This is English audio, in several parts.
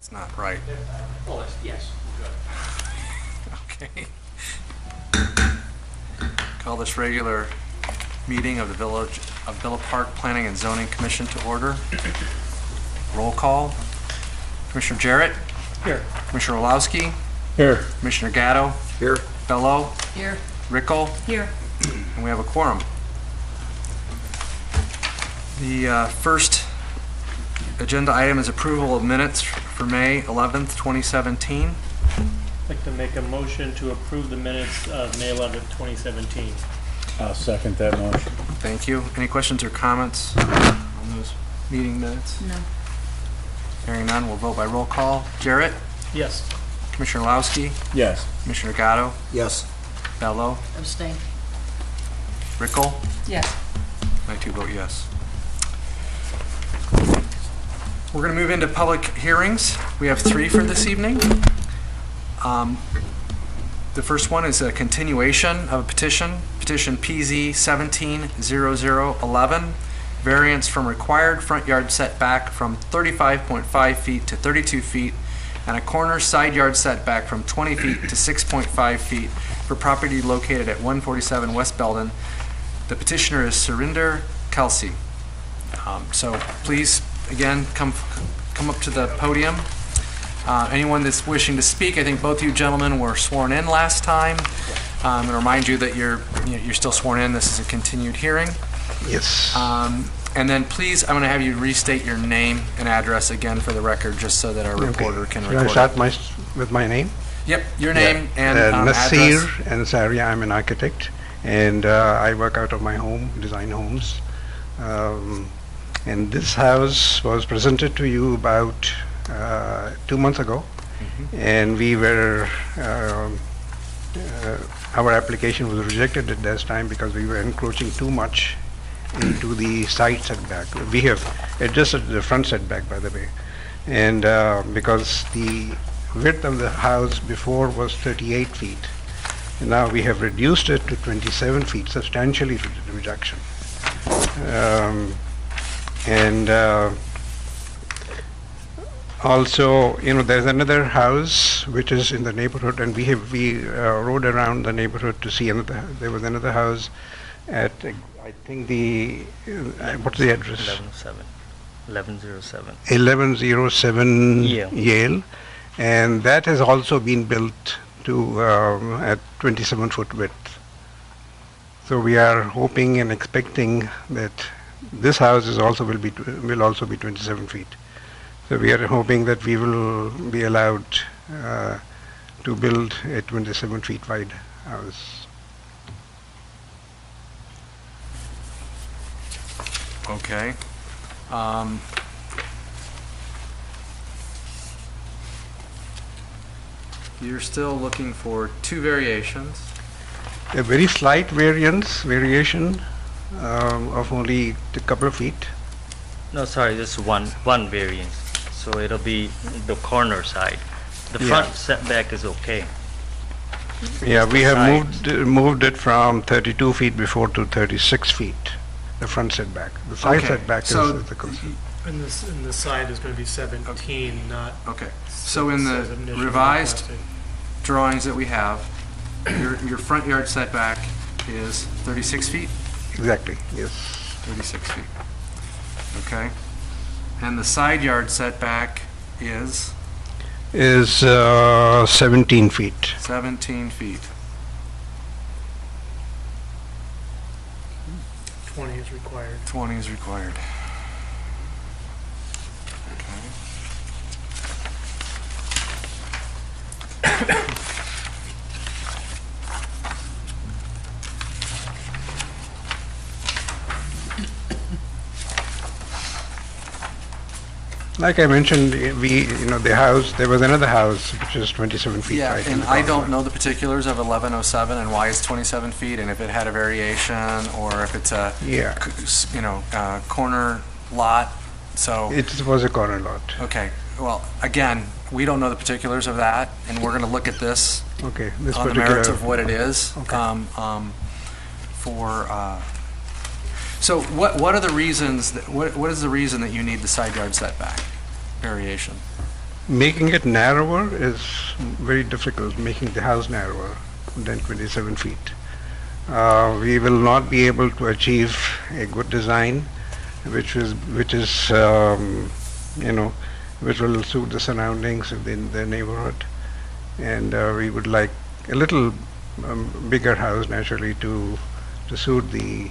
It's not right. Oh, yes, good. Okay. Call this regular meeting of the Village of Villa Park Planning and Zoning Commission to order. Roll call. Commissioner Jarrett? Here. Commissioner Orlowski? Here. Commissioner Gatto? Here. Bello? Here. Rickel? Here. And we have a quorum. The first agenda item is approval of minutes for May 11th, 2017. I'd like to make a motion to approve the minutes of May 11th, 2017. I'll second that motion. Thank you. Any questions or comments on those meeting minutes? No. Hearing none, we'll vote by roll call. Jarrett? Yes. Commissioner Orlowski? Yes. Commissioner Gatto? Yes. Bello? Abstain. Rickel? Yes. I too vote yes. We're going to move into public hearings. We have 3 for this evening. The first one is a continuation of a petition PZ 170011, variance from required front yard setback from 35.5 feet to 32 feet, and a corner side yard setback from 20 feet to 6.5 feet for property located at 147 West Belden. The petitioner is Surinder Kelsey. So please, again, come up to the podium. Anyone that's wishing to speak, I think both of you gentlemen were sworn in last time. And remind you that you're still sworn in. This is a continued hearing. Yes. And then please, I'm going to have you restate your name and address again for the record, just so that our reporter can Should record I start with my name? Yep, your name and Nasir address. Ansaria. I'm an architect, and I work out of my home, design homes. And this house was presented to you about 2 months ago, and we were our application was rejected at that time because we were encroaching too much into the side setback. We have adjusted the front setback, by the way, and because the width of the house before was 38 feet, and now we have reduced it to 27 feet, substantially reduction. Also, there's another house which is in the neighborhood, and we rode around the neighborhood to see there was another house at, I think what's the address? 1107. 1107 Yale. Yale, and that has also been built to at 27-foot width. So we are hoping and expecting that this house will also be 27 feet. So we are hoping that we will be allowed to build a 27 feet wide house. Okay. You're still looking for 2 variations. A very slight variation of only a couple of feet. No, sorry, this is one variance. So it'll be the corner side. The front setback is okay. Yeah, we have Side. moved it from 32 feet before to 36 feet, the front setback. The side Okay, setback so is the concern. And the side is going to be 17, not. Okay. So in the as initially revised requested. drawings that we have, your front yard setback is 36 feet? Exactly, yes. 36 feet. Okay. And the side yard setback is 17 feet. 17 feet. 20 is required. 20 is required. Like I mentioned, the house, there was another house which is 27 feet Yeah, wide. and I don't know the particulars of 1107 and why it's 27 feet, and if it had a variation, or if it's a, Yeah. corner lot, so. It was a corner lot. Okay, well, again, we don't know the particulars of that, and we're going to look at this Okay, this on the particular. merits of what it is. Okay. So what are the reasons, what is the reason that you need the side yard setback variation? Making it narrower is very difficult, making the house narrower than 27 feet. We will not be able to achieve a good design, which is which will suit the surroundings within the neighborhood. And we would like a little bigger house naturally to suit the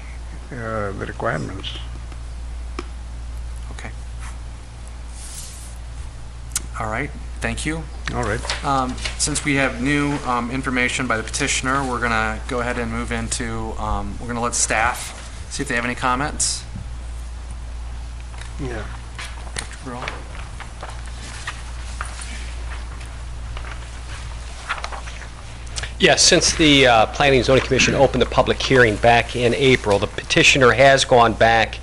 requirements. Okay. All right, thank you. All right. Since we have new information by the petitioner, we're going to go ahead and move into, we're going to let staff see if they have any comments. Yeah. Dr. Burrell? Yes, since the Planning and Zoning Commission opened the public hearing back in April, the petitioner has gone back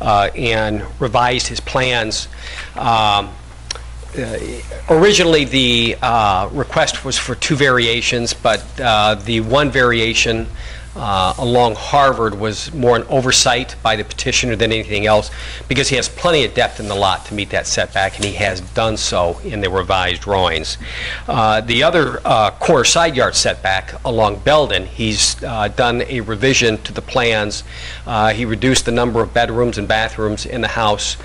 and revised his plans. Originally, the request was for 2 variations, but the one variation along Harvard was more an oversight by the petitioner than anything else, because he has plenty of depth in the lot to meet that setback, and he has done so in the revised drawings. The other corner side yard setback along Belden, he's done a revision to the plans. He reduced the number of bedrooms and bathrooms in the house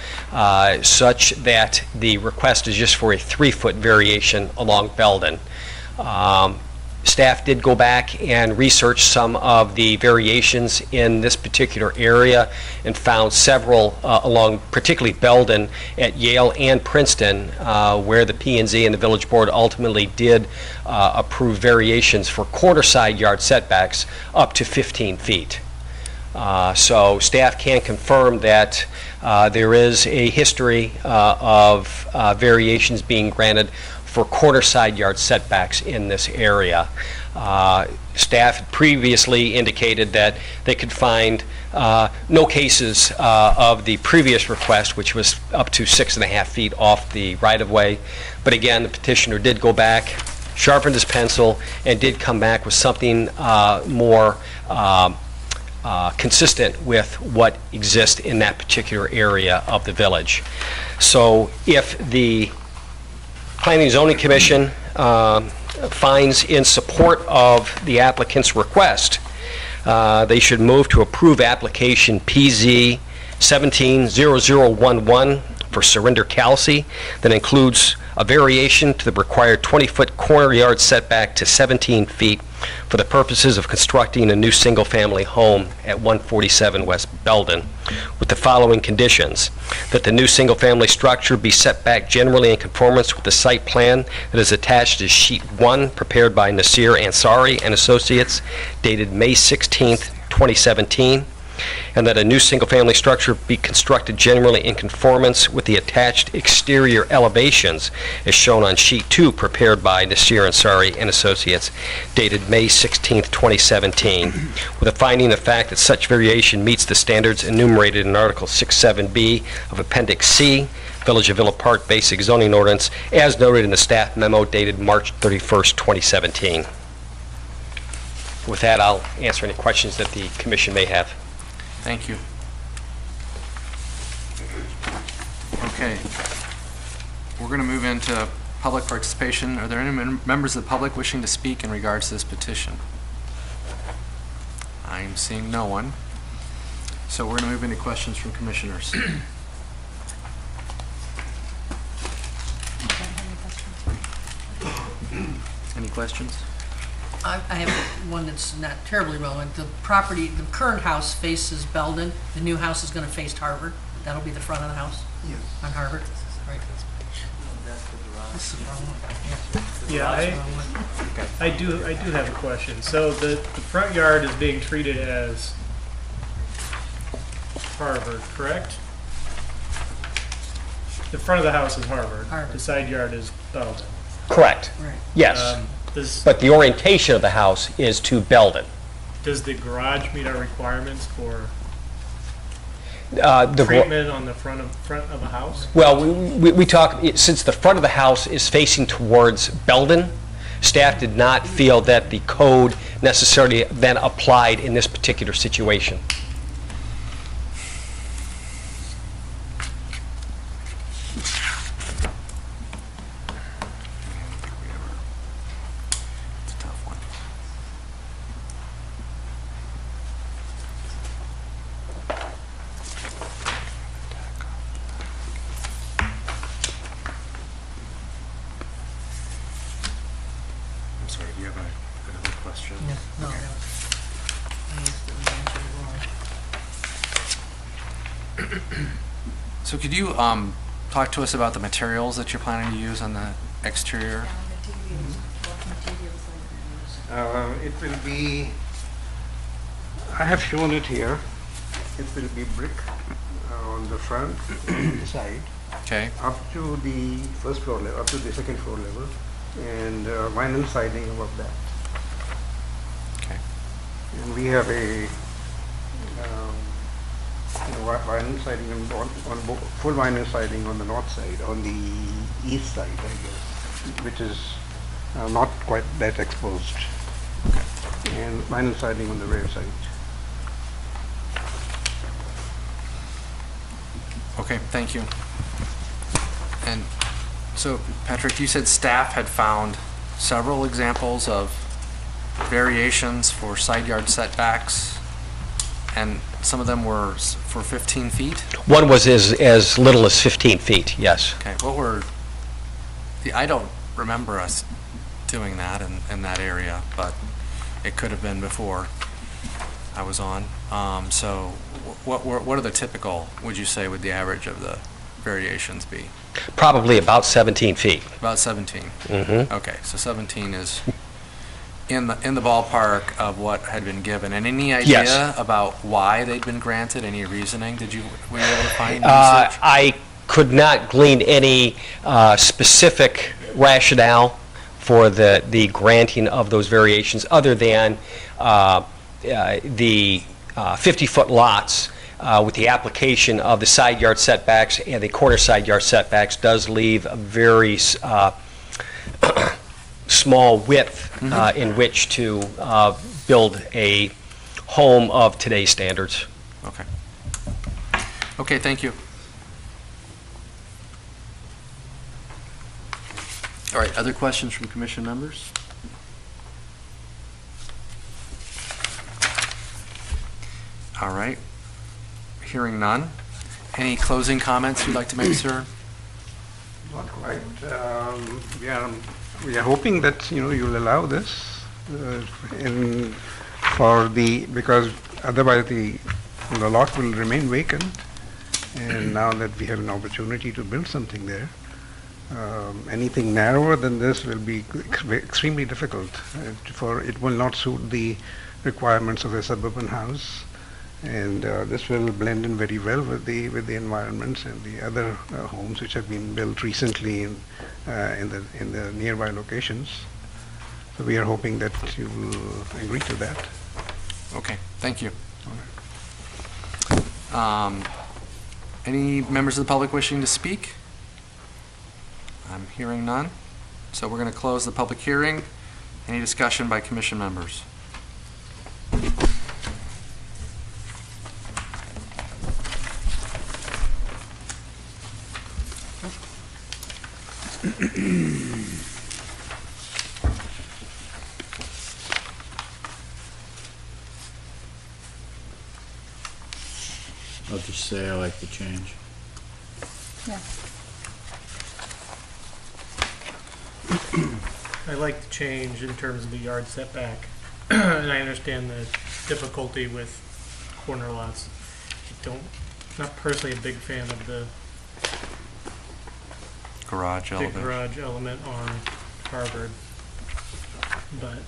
such that the request is just for a 3-foot variation along Belden. Staff did go back and research some of the variations in this particular area and found several along particularly Belden at Yale and Princeton where the P&Z and the Village Board ultimately did approve variations for corner side yard setbacks up to 15 feet. So staff can confirm that there is a history of variations being granted for corner side yard setbacks in this area. Staff had previously indicated that they could find no cases of the previous request, which was up to 6.5 feet off the right-of-way. But again, the petitioner did go back, sharpened his pencil, and did come back with something more consistent with what exists in that particular area of the village. So if the Planning and Zoning Commission finds in support of the applicant's request, they should move to approve application PZ 170011 for Surinder Kelsey that includes a variation to the required 20-foot corner yard setback to 17 feet for the purposes of constructing a new single-family home at 147 West Belden, with the following conditions: that the new single-family structure be set back generally in conformance with the site plan that is attached as Sheet 1 prepared by Nasir Ansari and Associates, dated May 16th, 2017, and that a new single-family structure be constructed generally in conformance with the attached exterior elevations as shown on Sheet 2 prepared by Nasir Ansari and Associates, dated May 16, 2017, with a finding of fact that such variation meets the standards enumerated in Article 67B of Appendix C, Village of Villa Park Basic Zoning Ordinance, as noted in the staff memo dated March 31st, 2017. With that, I'll answer any questions that the Commission may have. Thank you. Okay. We're going to move into public participation. Are there any members of the public wishing to speak in regards to this petition? I'm seeing no one. So we're going to move into questions from commissioners. Any questions? I have one that's not terribly relevant. The property, the current house faces Belden. The new house is going to face Harvard. That'll be the front of the house? Yes. On Harvard? Right. This is the wrong one. Yeah, I do have a question. So the front yard is being treated as Harvard, correct? The front of the house is Harvard. Harvard. The side yard is Belden. Correct. Right. Yes. Does But the orientation of the house is to Belden. the garage meet our requirements for The treatment on the front of a house? Well, we talk, since the front of the house is facing towards Belden, staff did not feel that the code necessarily then applied in this particular situation. sorry, do you have another question? No, no, no. I used the answer wrong. So could you talk to us about the materials that you're planning to use on the exterior? It will be, I have shown it here. It will be brick on the front and the side, Okay, up to the first floor level, up to the second floor level, and vinyl siding above that. okay. And we have a vinyl siding full vinyl siding on the north side, on the east side, I guess, which is not quite that exposed. And vinyl siding on the rear side. Okay, thank you. And so, Patrick, you said staff had found several examples of variations for side yard setbacks, and some of them were for 15 feet? One was as little as 15 feet, yes. Okay, what were, I don't remember us doing that in that area, but it could have been before I was on. So what are the typical, would you say, would the average of the variations be? Probably about 17 feet. About 17? Mm-hmm. Okay, so 17 is in the ballpark of what had been given. And any idea Yes. about why they'd been granted? Any reasoning? Were you able to find research? I could not glean any specific rationale for the granting of those variations, other than the 50-foot lots with the application of the side yard setbacks and the corner side yard setbacks does leave a very small width in which to build a home of today's standards. Okay. Okay, thank you. All right, other questions from commission members? All right. Hearing none. Any closing comments you'd like to make, sir? Not quite. We are hoping that you'll allow this, because otherwise the lot will remain vacant. And now that we have an opportunity to build something there, anything narrower than this will be extremely difficult. It will not suit the requirements of a suburban house. And this will blend in very well with the environments and the other homes which have been built recently in the nearby locations. So we are hoping that you will agree to that. Okay, thank you. Any members of the public wishing to speak? I'm hearing none. So we're going to close the public hearing. Any discussion by commission members? I'll just say I like the change. Yeah. I like the change in terms of the yard setback, and I understand the difficulty with corner lots. Not personally a big fan of the Garage big elevation. garage element on Harvard, but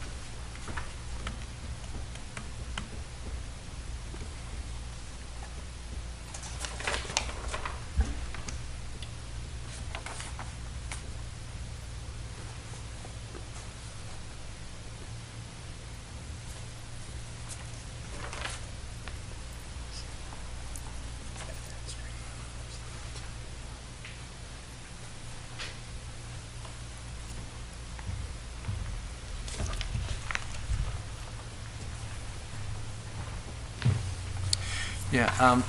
Yeah,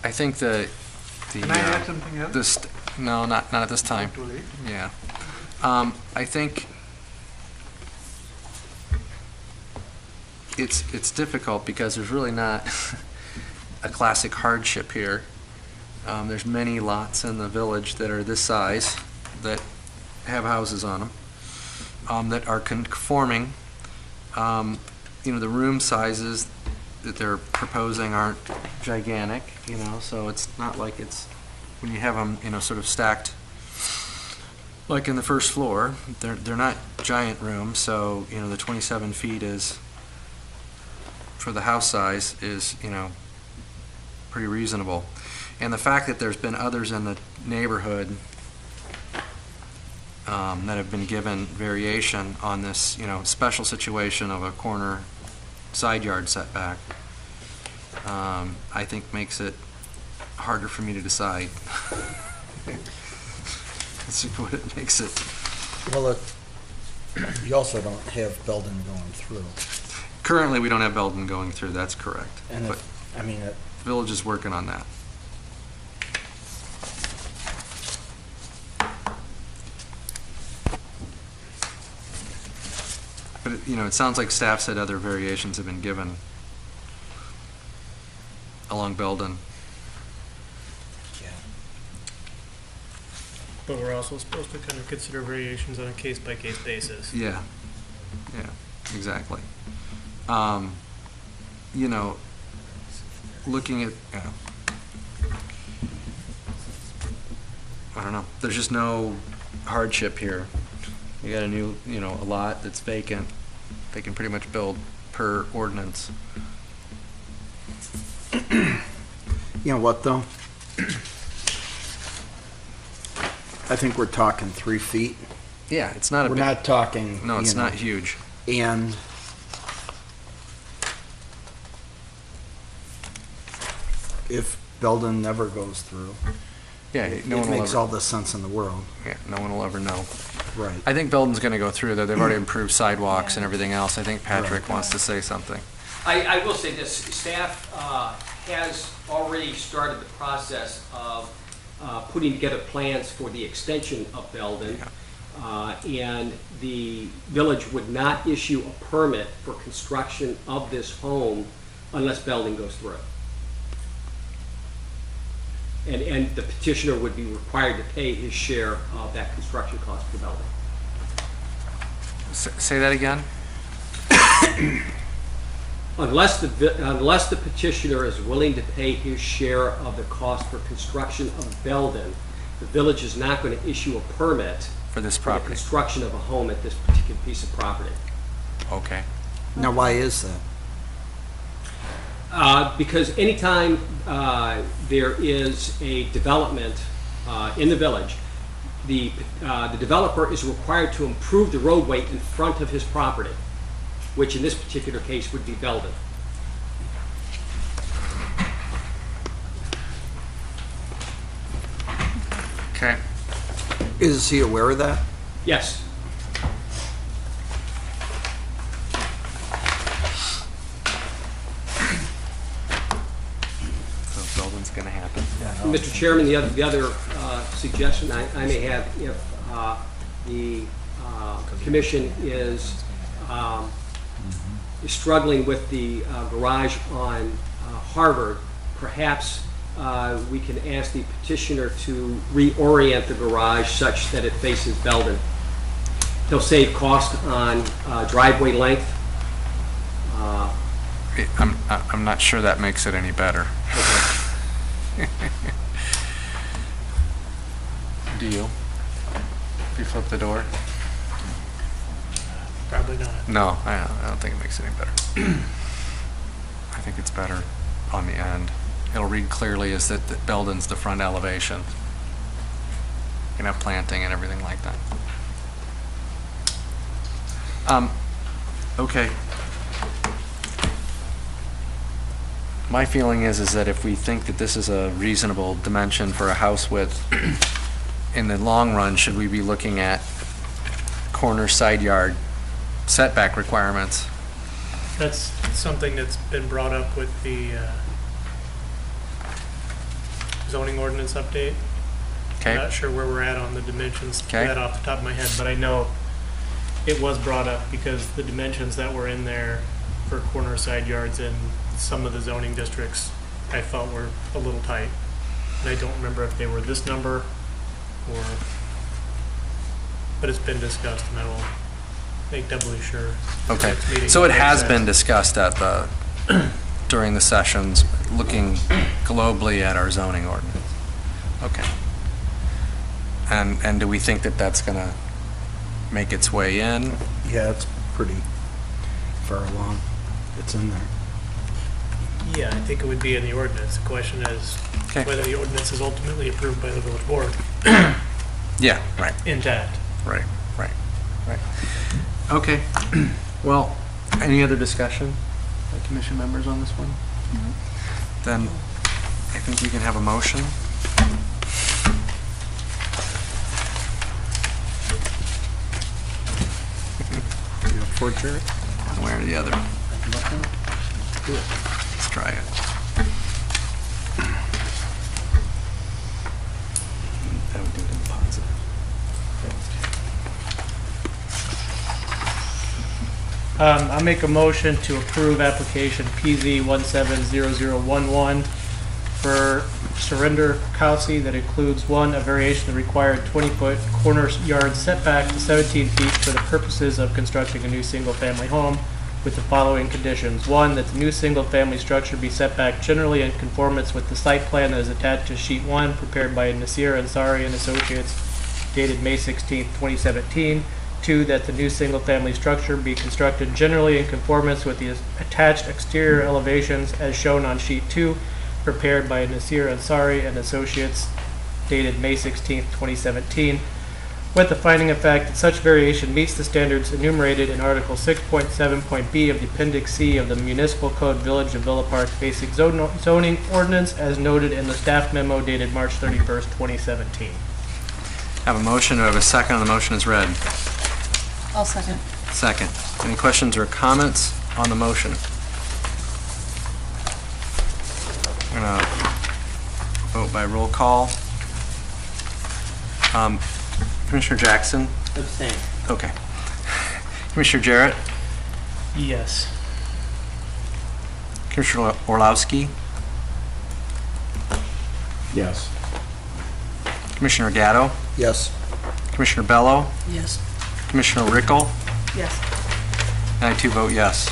I think Can I add something else? no, not at this time. Too late? Yeah. I think it's difficult because there's really not a classic hardship here. There's many lots in the village that are this size that have houses on them that are conforming. The room sizes that they're proposing aren't gigantic, so it's not like it's, when you have them, sort of stacked like in the first floor, they're not giant rooms, so, the 27 feet is, for the house size, is, pretty reasonable. And the fact that there's been others in the neighborhood that have been given variation on this, special situation of a corner side yard setback, I think makes it harder for me to decide. That's what it makes it. Well, you also don't have Belden going through. Currently, we don't have Belden going through, that's correct. And But it, the village is working on that. But, it sounds like staff said other variations have been given along Belden. But we're also supposed to kind of consider variations on a case-by-case basis. Yeah, exactly. Looking at, I don't know, there's just no hardship here. You got a new, a lot that's vacant. They can pretty much build per ordinance. you know what, though? I think we're talking 3 feet. Yeah, it's not a We're big, not talking. no, it's not huge. And if Belden never goes through, Yeah, it no one will makes ever, all the sense in the world. yeah, no one will ever know. Right. I think Belden's gonna go through, though. They've already improved sidewalks and everything else. I think Patrick wants to say something. I will say this, staff has already started the process of putting together plans for the extension of Belden. And the village would not issue a permit for construction of this home unless Belden goes through. And the petitioner would be required to pay his share of that construction cost for Belden. Say that again? Unless the petitioner is willing to pay his share of the cost for construction of Belden, the village is not going to issue a permit For this for the property? construction of a home at this particular piece of property. Okay. Now, why is that? Because anytime there is a development in the village, the developer is required to improve the roadway in front of his property, which in this particular case would be Belden. Okay. Is he aware of that? Yes. So Belden's gonna happen. Mr. Chairman, the other suggestion I may have, if the commission is struggling with the garage on Harvard, perhaps we can ask the petitioner to reorient the garage such that it faces Belden. He'll save cost on driveway length. I'm not sure that makes it any better. Do you? If you flip the door? Probably not. No, I don't think it makes it any better. I think it's better on the end. It'll read clearly as that Belden's the front elevation. You can have planting and everything like that. Okay. My feeling is that if we think that this is a reasonable dimension for a house width, in the long run, should we be looking at corner side yard setback requirements? That's something that's been brought up with the zoning ordinance update. Okay. I'm not sure where we're at on the dimensions Okay. right off the top of my head, but I know it was brought up because the dimensions that were in there for corner side yards in some of the zoning districts I felt were a little tight. And I don't remember if they were this number or but it's been discussed, and I will make doubly sure. Okay, Next meeting so it makes has sense. been discussed at the, during the sessions, looking globally at our zoning ordinance? Okay. And do we think that that's gonna make its way in? Yeah, it's pretty far along. It's in there. Yeah, I think it would be in the ordinance. The question is Okay. whether the ordinance is ultimately approved by the village board Yeah, right, intact. right. Okay, well, any other discussion by commission members on this one? Then I think we can have a motion. You up for it, Jared? One way or the other. Let's try it. I would do it in the positive. I'll make a motion to approve application PZ 170011 for Surrender Kelsey that includes, one, a variation of the required 20-foot corner yard setback to 17 feet for the purposes of constructing a new single-family home with the following conditions. One, that the new single-family structure be set back generally in conformance with the site plan that is attached to sheet 1 prepared by Nasir Ansari and Associates dated May 16, 2017. Two, that the new single-family structure be constructed generally in conformance with the attached exterior elevations as shown on sheet 2 prepared by Nasir Ansari and Associates dated May 16, 2017, with the finding of fact that such variation meets the standards enumerated in Article 6.7.b of the Appendix C of the Municipal Code Village of Villa Park Basic Zoning Ordinance as noted in the staff memo dated March 31st, 2017. Have a motion, do I have a second on the motion as read? I'll second. Second. Any questions or comments on the motion? We're gonna vote by roll call. Commissioner Jackson? Abstain. Okay. Commissioner Jarrett? Yes. Commissioner Orlowski? Yes. Commissioner Gatto? Yes. Commissioner Bello? Yes. Commissioner Rickel? Yes. And I too vote yes.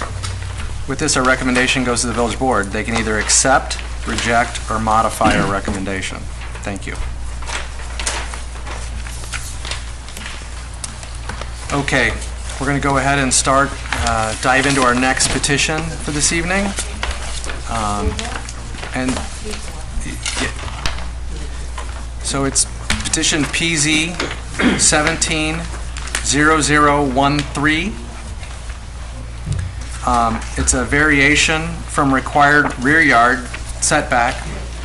With this, our recommendation goes to the village board. They can either accept, reject, or modify our recommendation. Thank you. Okay, we're going to go ahead and start, dive into our next petition for this evening. So it's petition PZ 170013. It's a variation from required rear yard setback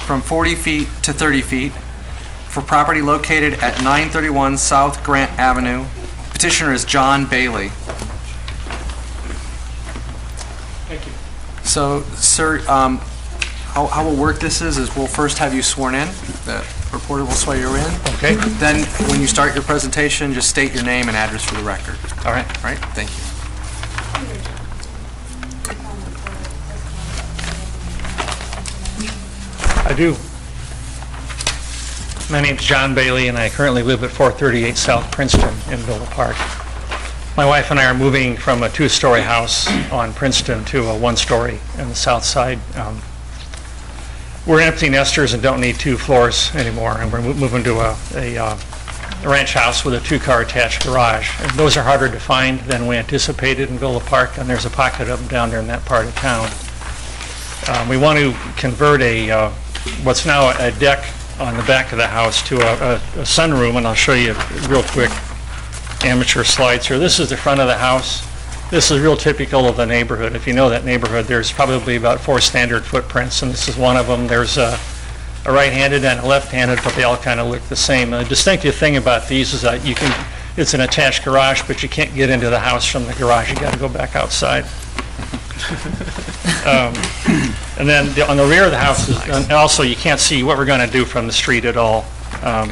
from 40 feet to 30 feet for property located at 931 South Grant Avenue. Petitioner is John Bailey. Thank you. So, sir, how we'll work this is we'll first have you sworn in. The reporter will swear you in. Okay. Then, when you start your presentation, just state your name and address for the record. All right? All right, thank you. I do. My name's John Bailey, and I currently live at 438 South Princeton in Villa Park. My wife and I are moving from a two-story house on Princeton to a one-story on the south side. We're empty nesters and don't need two floors anymore, and we're moving to a ranch house with a two-car attached garage. And those are harder to find than we anticipated in Villa Park, and there's a pocket of them down there in that part of town. We want to convert what's now a deck on the back of the house to a sunroom, and I'll show you real quick amateur slides here. This is the front of the house. This is real typical of the neighborhood. If you know that neighborhood, there's probably about 4 standard footprints, and this is one of them. There's a right-handed and a left-handed, but they all kind of look the same. The distinctive thing about these is that it's an attached garage, but you can't get into the house from the garage. You got to go back outside. And then on the rear of the house, and also you can't see what we're going to do from the street at all. And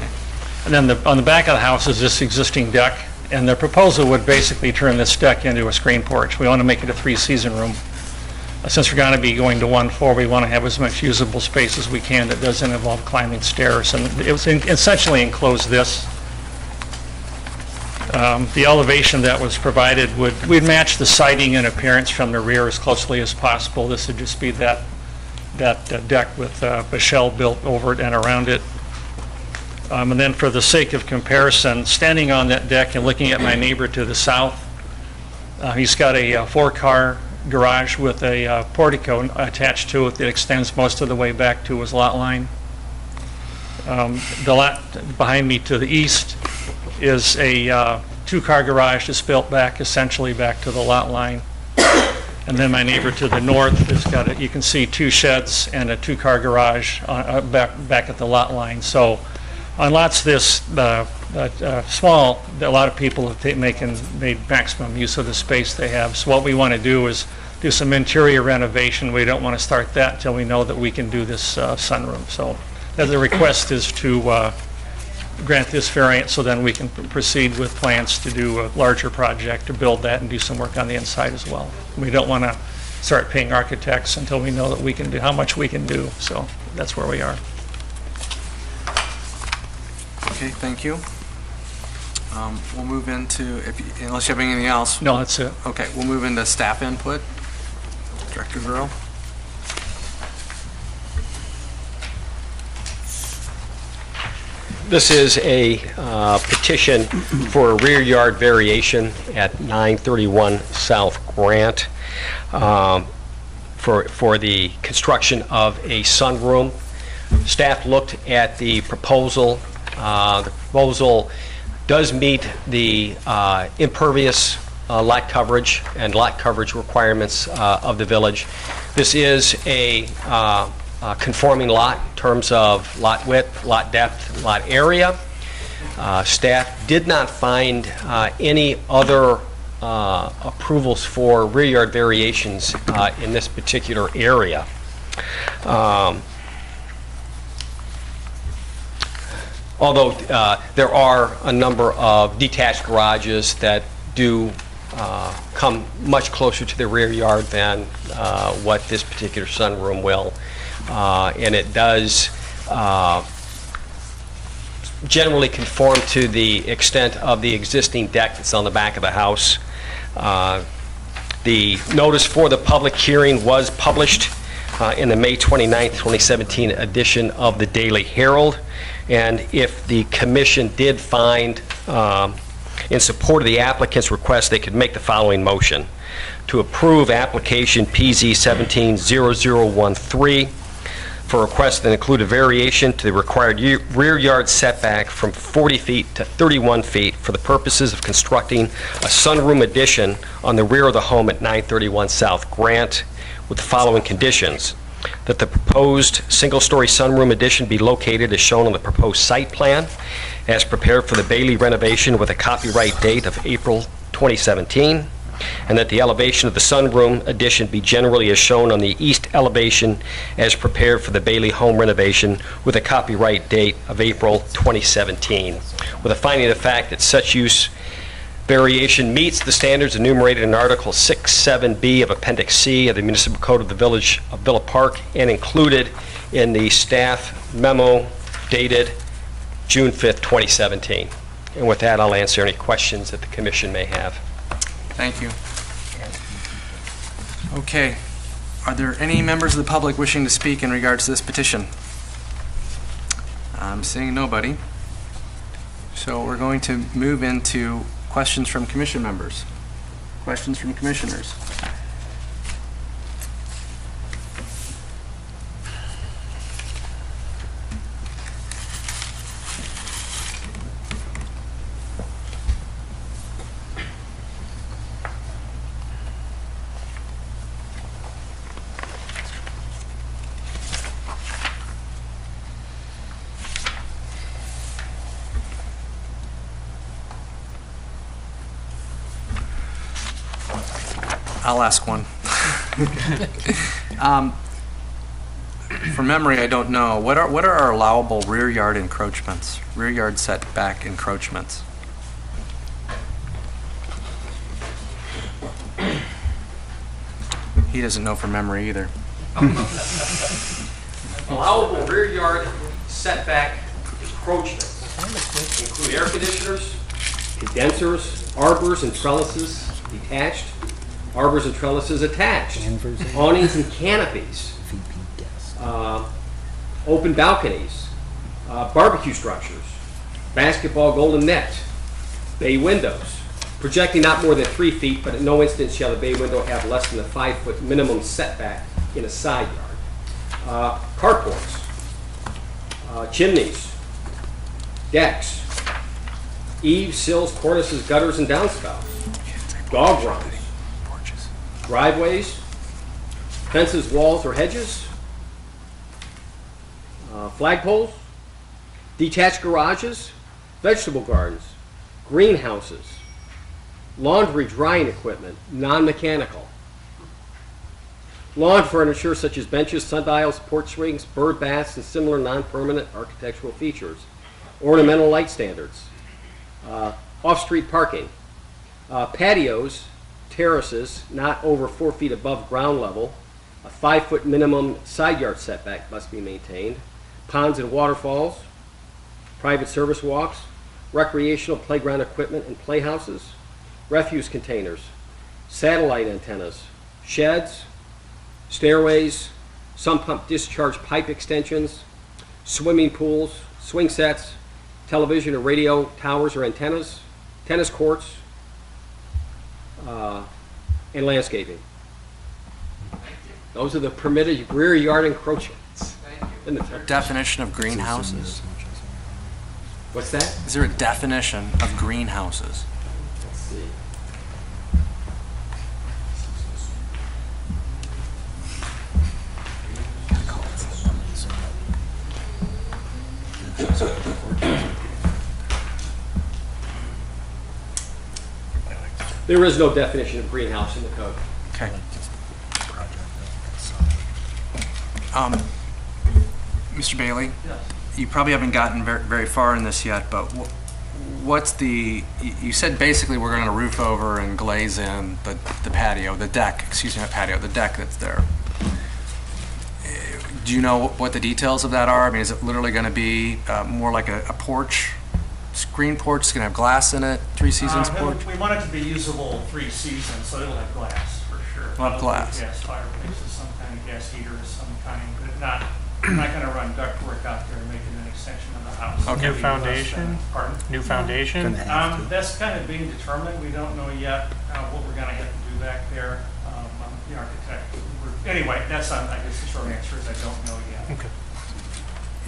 then on the back of the house is this existing deck, and the proposal would basically turn this deck into a screen porch. We want to make it a 3-season room. Since we're going to be going to one floor, we want to have as much usable space as we can that doesn't involve climbing stairs. And it was essentially enclose this. The elevation that was provided we'd match the siding in appearance from the rear as closely as possible. This would just be that deck with a shell built over it and around it. And then for the sake of comparison, standing on that deck and looking at my neighbor to the south, he's got a 4-car garage with a portico attached to it that extends most of the way back to his lot line. The lot behind me to the east is a 2-car garage that's built back essentially back to the lot line. And then my neighbor to the north has got, you can see 2 sheds and a 2-car garage back at the lot line. So on lots this small, a lot of people have made maximum use of the space they have. So what we want to do is do some interior renovation. We don't want to start that until we know that we can do this sunroom. So the request is to grant this variance so then we can proceed with plans to do a larger project to build that and do some work on the inside as well. We don't want to start paying architects until we know that we can do how much we can do. So that's where we are. Okay, thank you. We'll move into, unless you have anything else. No, that's it. Okay, we'll move into staff input. Director Burrow. This is a petition for a rear yard variation at 931 South Grant for the construction of a sunroom. Staff looked at the proposal. The proposal does meet the impervious lot coverage and lot coverage requirements of the village. This is a conforming lot in terms of lot width, lot depth, lot area. Staff did not find any other approvals for rear yard variations in this particular area. Although there are a number of detached garages that do come much closer to the rear yard than what this particular sunroom will. And it does generally conform to the extent of the existing deck that's on the back of the house. The notice for the public hearing was published in the May 29th, 2017 edition of the Daily Herald. And if the commission did find in support of the applicant's request, they could make the following motion: to approve application PZ 170013 for requests that include a variation to the required rear yard setback from 40 feet to 31 feet for the purposes of constructing a sunroom addition on the rear of the home at 931 South Grant with the following conditions: that the proposed single-story sunroom addition be located as shown on the proposed site plan as prepared for the Bailey renovation with a copyright date of April 2017, and that the elevation of the sunroom addition be generally as shown on the east elevation as prepared for the Bailey home renovation with a copyright date of April 2017, with a finding of the fact that such use variation meets the standards enumerated in Article 6.7b of Appendix C of the Municipal Code of the Village of Villa Park and included in the staff memo dated June 5th, 2017. And with that, I'll answer any questions that the commission may have. Thank you. Okay. Are there any members of the public wishing to speak in regards to this petition? I'm seeing nobody. So we're going to move into questions from commission members. Questions from commissioners. I'll ask one. From memory, I don't know. What are our allowable rear yard encroachments, rear yard setback encroachments? He doesn't know from memory either. Allowable rear yard setback encroachments include air conditioners, condensers, arbors and trellises detached, arbors and trellises attached, awnings and canopies, open balconies, barbecue structures, basketball golden net, bay windows, projecting not more than 3 feet, but in no instance shall the bay window have less than a 5-foot minimum setback in a side yard. Carports, chimneys, decks, eaves, sills, cornices, gutters, and downspouts, dog runs, driveways, fences, walls, or hedges, flagpoles, detached garages, vegetable gardens, greenhouses, laundry drying equipment, non-mechanical, lawn furniture such as benches, sundials, porch swings, bird baths, and similar non-permanent architectural features, ornamental light standards, off-street parking, patios, terraces not over 4 feet above ground level, a 5-foot minimum side yard setback must be maintained, ponds and waterfalls, private service walks, recreational playground equipment and playhouses, refuse containers, satellite antennas, sheds, stairways, sump pump discharge pipe extensions, swimming pools, swing sets, television or radio towers or antennas, tennis courts, and landscaping. Those are the permitted rear yard encroachments. Definition of greenhouses. What's that? Is there a definition of greenhouses? Let's see. There is no definition of greenhouse in the code. Okay. Mr. Bailey? You probably haven't gotten very far in this yet, but what's you said basically we're going to roof over and glaze in the patio, the deck, excuse me, not patio, the deck that's there. Do you know what the details of that are? I mean, is it literally going to be more like a porch, screen porch? It's going to have glass in it, 3 seasons porch? We want it to be usable 3 seasons, so it'll have glass for sure. It'll have glass. Gas fireplaces, some kind of gas heater of some kind, but not, I'm not going to run ductwork out there and make it an extension of the house. Okay. New foundation? Pardon? New foundation? That's kind of being determined. We don't know yet what we're going to have to do back there. I'm the architect. Anyway, that's, I guess the short answer is I don't know yet. Okay.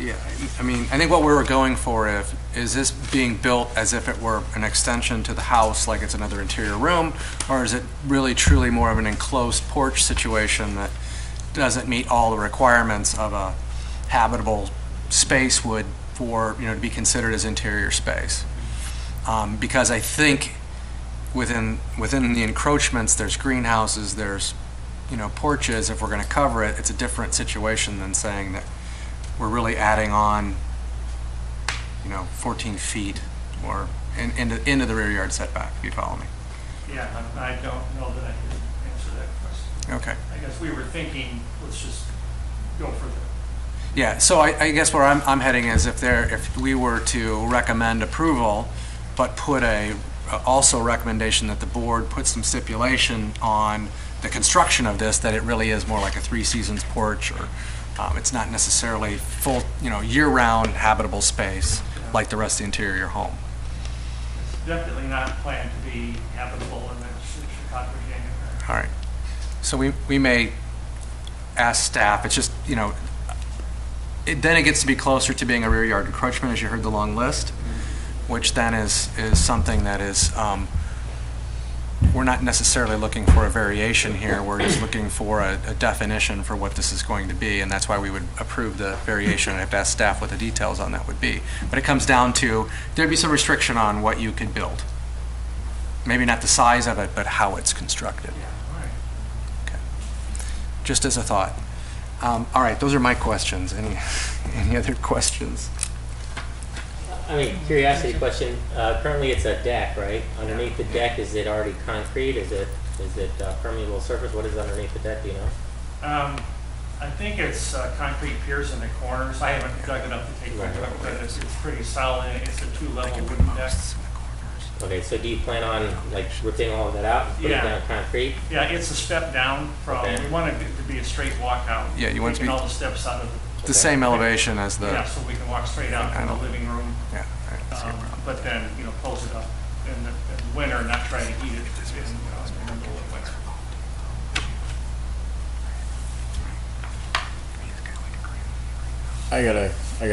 Yeah, I mean, I think what we were going for is this being built as if it were an extension to the house, like it's another interior room, or is it really truly more of an enclosed porch situation that doesn't meet all the requirements of a habitable space would for, to be considered as interior space? Because I think within the encroachments, there's greenhouses, there's, porches. If we're going to cover it, it's a different situation than saying that we're really adding on, 14 feet or into the rear yard setback, if you follow me. Yeah, I don't know that I can answer that question. Okay. I guess we were thinking, let's just go for the. Yeah, so I guess where I'm heading is if we were to recommend approval, but put also recommendation that the board put some stipulation on the construction of this, that it really is more like a 3 seasons porch, or it's not necessarily full, year-round habitable space like the rest of the interior home. It's definitely not planned to be habitable in the Chicago, January. All right. So we may ask staff, it's just, then it gets to be closer to being a rear yard encroachment, as you heard the long list, which then is something that is, we're not necessarily looking for a variation here, we're just looking for a definition for what this is going to be, and that's why we would approve the variation. I have to ask staff what the details on that would be. But it comes down to, there'd be some restriction on what you could build. Maybe not the size of it, but how it's constructed. Yeah, all right. Okay. Just as a thought. All right, those are my questions. Any other questions? I mean, curiosity question. Currently, it's a deck, right? Underneath the deck, is it already concrete? Is it permeable surface? What is underneath the deck? Do you know? I think it's concrete piers in the corners. I haven't dug it up to take a look, but it's pretty solid. It's a 2-level wooden deck. Okay, so do you plan on like ripping all of that out, and putting Yeah. down concrete? Yeah, it's a step down from, Okay. we wanted it to be a straight walkout. Yeah, you want it to be- Taking all the steps out of The same elevation as the, yeah, so we can walk straight out I from the know. living room. yeah, right, see it. But then, close it up in the winter, not try to heat it in the middle of winter. I got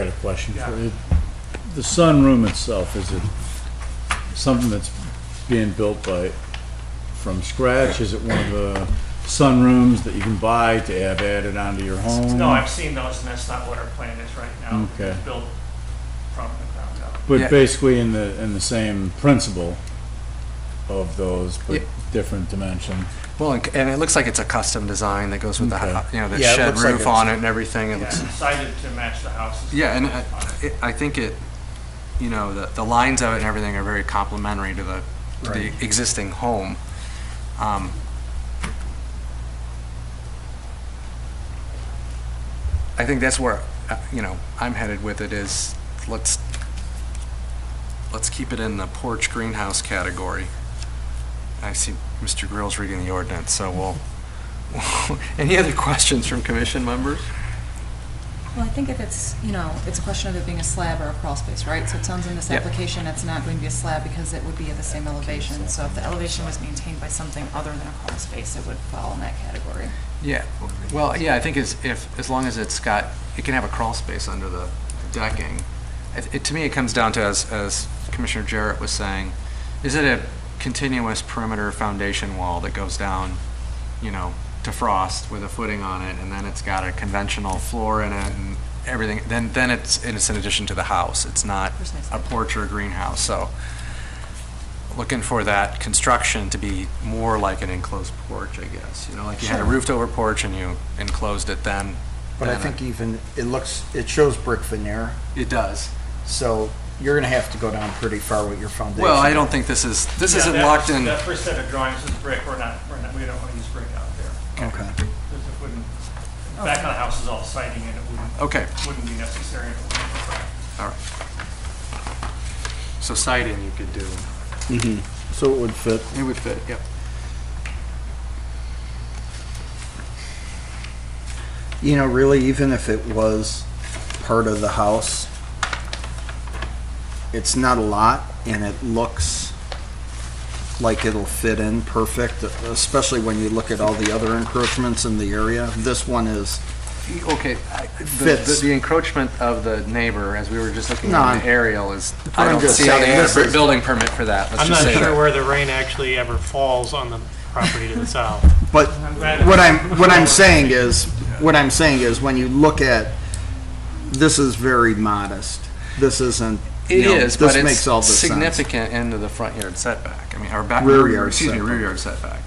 a question for Yeah. you. The sunroom itself, is it something that's being built from scratch? Is it one of the sunrooms that you can buy to have added onto your home? No, I've seen those, and that's not what our plan is right now. Okay. It's built from the ground up. But Yeah. basically in the same principle of those, but Yeah. different dimension. Well, and it looks like it's a custom design that goes with the, Okay. the Yeah, it shed looks like roof it's- on it and everything. It Yeah, looks, decided to match the houses. yeah, and I think it, the lines of it and everything are very complementary to the Right. existing home. I think that's where, I'm headed with it is, let's keep it in the porch greenhouse category. I see Mr. Grill's reading the ordinance, so we'll, any other questions from commission members? Well, I think if it's, it's a question of it being a slab or a crawl space, right? So it sounds in this Yeah. application, it's not going to be a slab because it would be at the same elevation. So if the elevation was maintained by something other than a crawl space, it would fall in that category. Yeah, well, yeah, I think as long as it can have a crawl space under the decking. To me, it comes down to, as Commissioner Jarrett was saying, is it a continuous perimeter foundation wall that goes down, to frost with a footing on it, and then it's got a conventional floor in it and everything, then it's in addition to the house. It's not Precisely. a porch or a greenhouse, so looking for that construction to be more like an enclosed porch, I guess. Like you had a Sure. roofed over porch and you enclosed it then. But I then think even, it shows brick veneer, it does. so you're gonna have to go down pretty far with your foundation. Well, I don't think this Yeah, isn't that locked first- in. That first set of drawings is brick, we don't want to use brick out there. Okay. Because it wouldn't, the back of the house is all siding and it Okay, wouldn't be necessary and it wouldn't be brick. all right. So siding you could do. So it would fit. It would fit, yep. Really, even if it was part of the house, it's not a lot, and it looks like it'll fit in perfect, especially when you look at all the other encroachments in the area. This one is, Okay, Fits. the encroachment of the neighbor, as we were just looking No, at I'm- the aerial, I I'm don't just see how they saying had this a is- building permit for that. Let's I'm just not say sure that. where the rain actually ever falls on the property to the south. but glad what I'm saying is, when you look at, this is very modest. This isn't, It is, but this makes it's all the sense. significant into the front yard setback. Or back, Rear yard excuse me, setback. rear yard setback.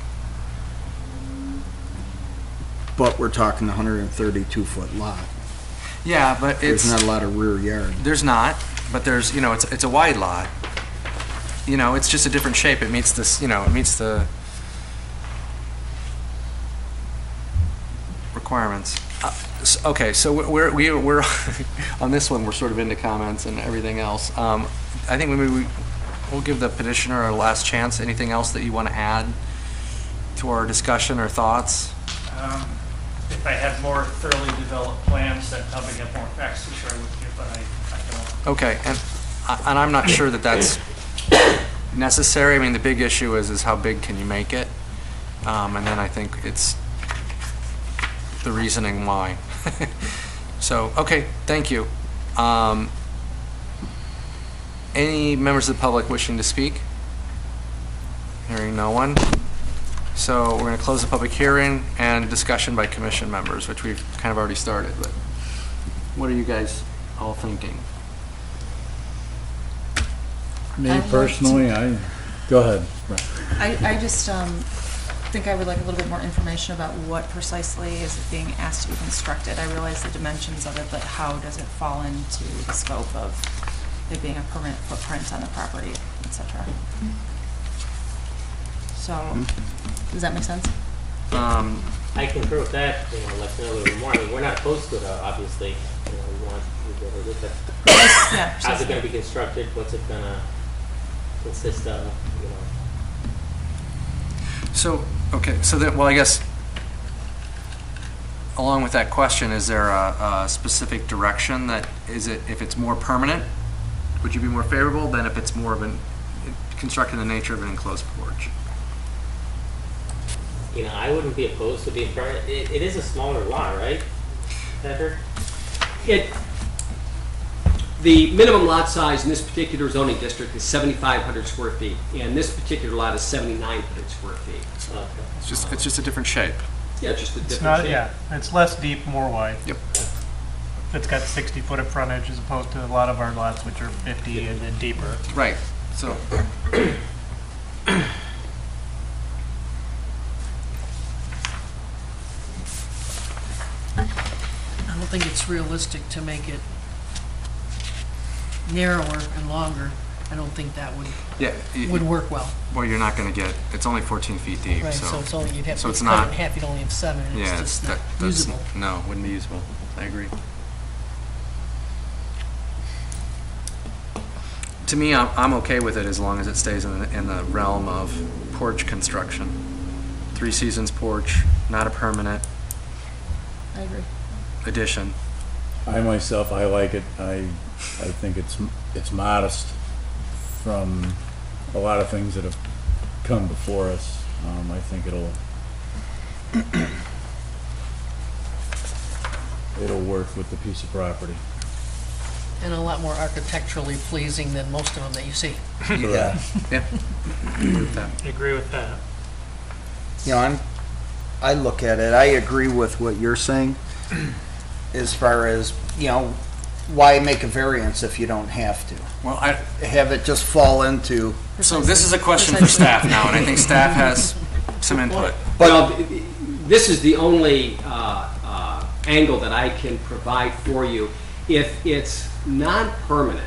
But we're talking 132-foot lot. Yeah, but There's it's, not a lot of rear yard. there's not, but there's, it's a wide lot. It's just a different shape. It meets this, it meets the requirements. Okay, so we're on this one, we're sort of into comments and everything else. I think we'll give the petitioner a last chance. Anything else that you want to add to our discussion or thoughts? If I had more thoroughly developed plans, I'd probably have more facts to share with you, but I don't. Okay, and I'm not sure that that's necessary. I mean, the big issue is how big can you make it? And then I think it's the reasoning why. So, okay, thank you. Any members of the public wishing to speak? Hearing no one. So we're going to close the public hearing and discussion by commission members, which we've kind of already started, but what are you guys all thinking? Me I'd like personally, go ahead. I just think I would like a little bit more information about what precisely is being asked to be constructed. I realize the dimensions of it, but how does it fall into the scope of it being a permanent footprint on the property, et cetera? So, does that make sense? I concur with that, like to know a little bit more. I mean, we're not opposed to it, obviously. We want to go with it, but Yeah. how's it gonna be constructed? What's it gonna consist of, you know? So, okay, so then, well, I guess, along with that question, is there a specific direction that, if it's more permanent, would you be more favorable than if it's more of an, constructed in the nature of an enclosed porch? You know, I wouldn't be opposed to being permanent. It is a smaller lot, right, Patrick? The minimum lot size in this particular zoning district is 7,500 square feet, and this particular lot is 7,900 square feet. Okay. It's just a different shape. Yeah, just a It's different not, shape. yeah, it's less deep, more wide. Yep. It's got 60-foot of frontage as opposed to a lot of our lots, which are 50 and then deeper. Right, so, I don't think it's realistic to make it narrower and longer. I don't think that yeah. would work well. Well, you're not gonna get, it's only 14 feet deep, Right, so. so it's only, you'd have so to it's cut it not- in half, you'd only have 7, and Yeah, it's just not that's, usable. no, wouldn't be usable. I agree. To me, I'm okay with it as long as it stays in the realm of porch construction. 3 seasons porch, not a permanent I agree. addition. I myself, I like it. I think it's modest from a lot of things that have come before us. I think it'll work with the piece of property. And a lot more architecturally pleasing than most of them that you see. Yeah. Yeah. Agree with that. I agree with that. You know, I look at it, I agree with what you're saying, as far as, you know, why make a variance if you don't have to? Well, Have it just fall into, so this is a question for staff now, and I think staff has some input. Well, this is the only angle that I can provide for you. If it's non-permanent,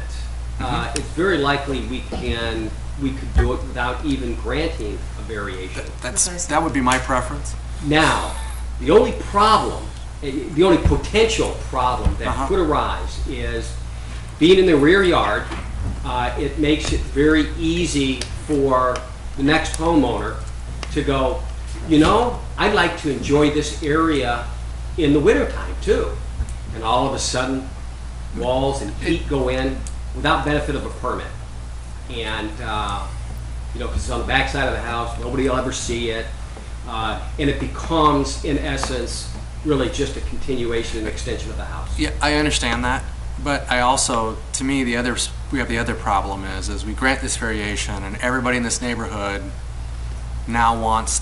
it's very likely we could do it without even granting a variation. That would be my preference. Now, the only problem, the only potential problem that could arise is being in the rear yard. It makes it very easy for the next homeowner to go, you know, I'd like to enjoy this area in the wintertime too. And all of a sudden, walls and heat go in without benefit of a permit. And, you know, because it's on the back side of the house, nobody will ever see it. And it becomes, in essence, really just a continuation and extension of the house. Yeah, I understand that, but I also, to me, we have the other problem is we grant this variation, and everybody in this neighborhood now wants.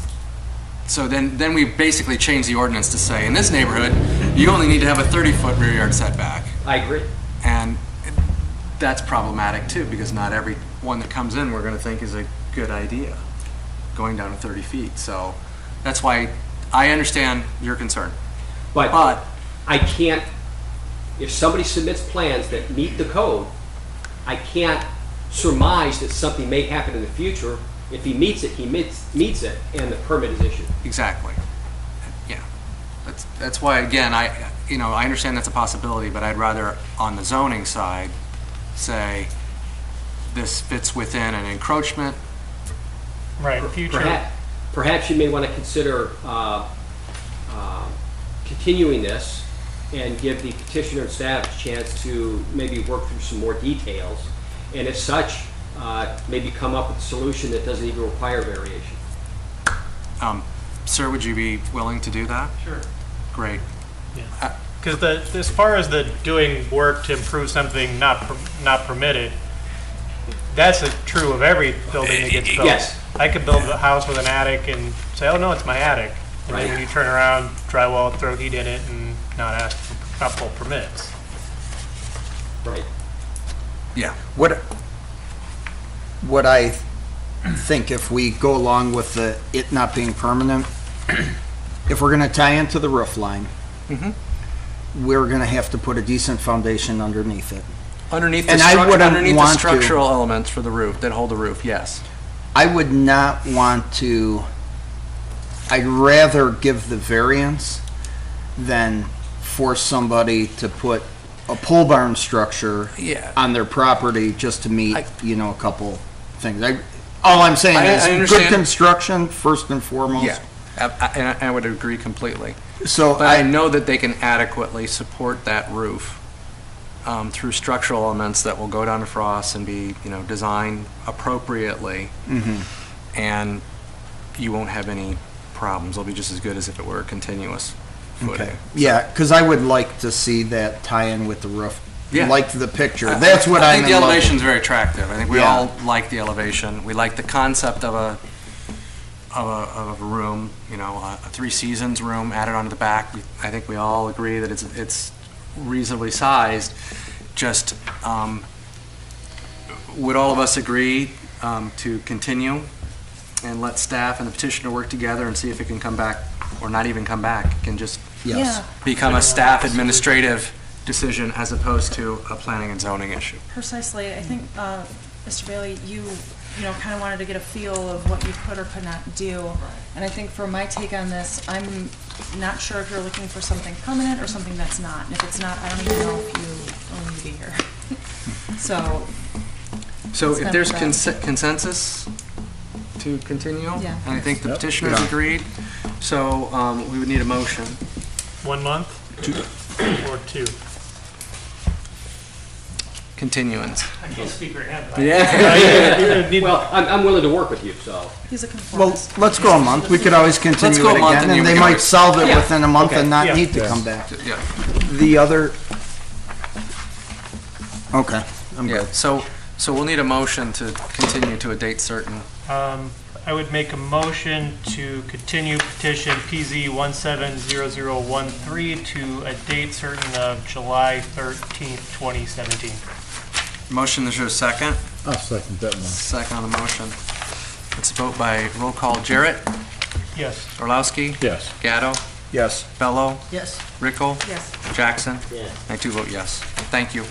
So then we basically change the ordinance to say, in this neighborhood, you only need to have a 30-foot rear yard setback. I agree. And that's problematic too, because not every one that comes in we're going to think is a good idea, going down to 30 feet. So that's why I understand your concern. But I can't, if somebody submits plans that meet the code, I can't surmise that something may happen in the future. If he meets it, he meets it, and the permit is issued. Exactly. Yeah. That's why, again, I understand that's a possibility, but I'd rather, on the zoning side, say this fits within an encroachment. Right, future. Perhaps you may want to consider continuing this and give the petitioner and staff a chance to maybe work through some more details, and as such, maybe come up with a solution that doesn't even require variation. Sir, would you be willing to do that? Sure. Great. Because as far as the doing work to improve something not permitted, that's true of every building that gets built. Yes. I could build a house with an attic and say, oh no, it's my attic. And then when you turn around, drywall, throw heat in it, and not pull permits. Right. Yeah. what I think if we go along with it not being permanent, if we're gonna tie into the roof line, we're gonna have to put a decent foundation underneath it. Underneath the, And I wouldn't underneath the want to- structural elements for the roof that hold the roof, yes. I would not want to, I'd rather give the variance than force somebody to put a pole barn structure Yeah. on their property just to meet, a couple things. All I'm saying I is good understand. construction first and foremost. Yeah, and I would agree completely. So But I know that they can adequately support that roof through structural elements that will go down to frost and be, designed appropriately, and you won't have any problems. They'll be just as good as if it were a continuous footing. Okay. Yeah, because I would like to see that tie in with the roof. Yeah. Like the picture. That's what I I'm think the in love with. elevation's very attractive. I think we Yeah. all like the elevation. We like the concept of a room, a Three Seasons room added onto the back. I think we all agree that it's reasonably sized. Just, would all of us agree to continue and let staff and the petitioner work together and see if it can come back, or not even come back? It can just Yes. become a staff administrative decision as opposed to a planning and zoning issue. Precisely. I think, Mr. Bailey, you kind of wanted to get a feel of what you could or could not do. And I think for my take on this, I'm not sure if you're looking for something permanent or something that's not. And if it's not, I don't even know if you only be here. So So if there's It's consensus to continue, Yeah. and I think the Yep. petitioners agreed, so we would need a motion. 1 month? Or 2? Continuance. I can't speak for him. Yeah. Well, I'm willing to work with you, so. he's a Well, conformist. let's go a month. We could always continue go a it month again, and you and they can might always- solve it Yeah. within a month Okay. and not Yeah. need to Yes. come back. Yeah, The other, okay, I'm yeah, good. so we'll need a motion to continue to a date certain. I would make a motion to continue petition PZ 170013 to a date certain of July 13th, 2017. Motion, is there a second? I'll second that one. Second on the motion. It's a vote by roll call. Jarrett? Yes. Orlowski? Yes. Gatto? Yes. Bello? Yes. Rickle? Yes. Jackson? Yeah. I too vote yes. Thank you.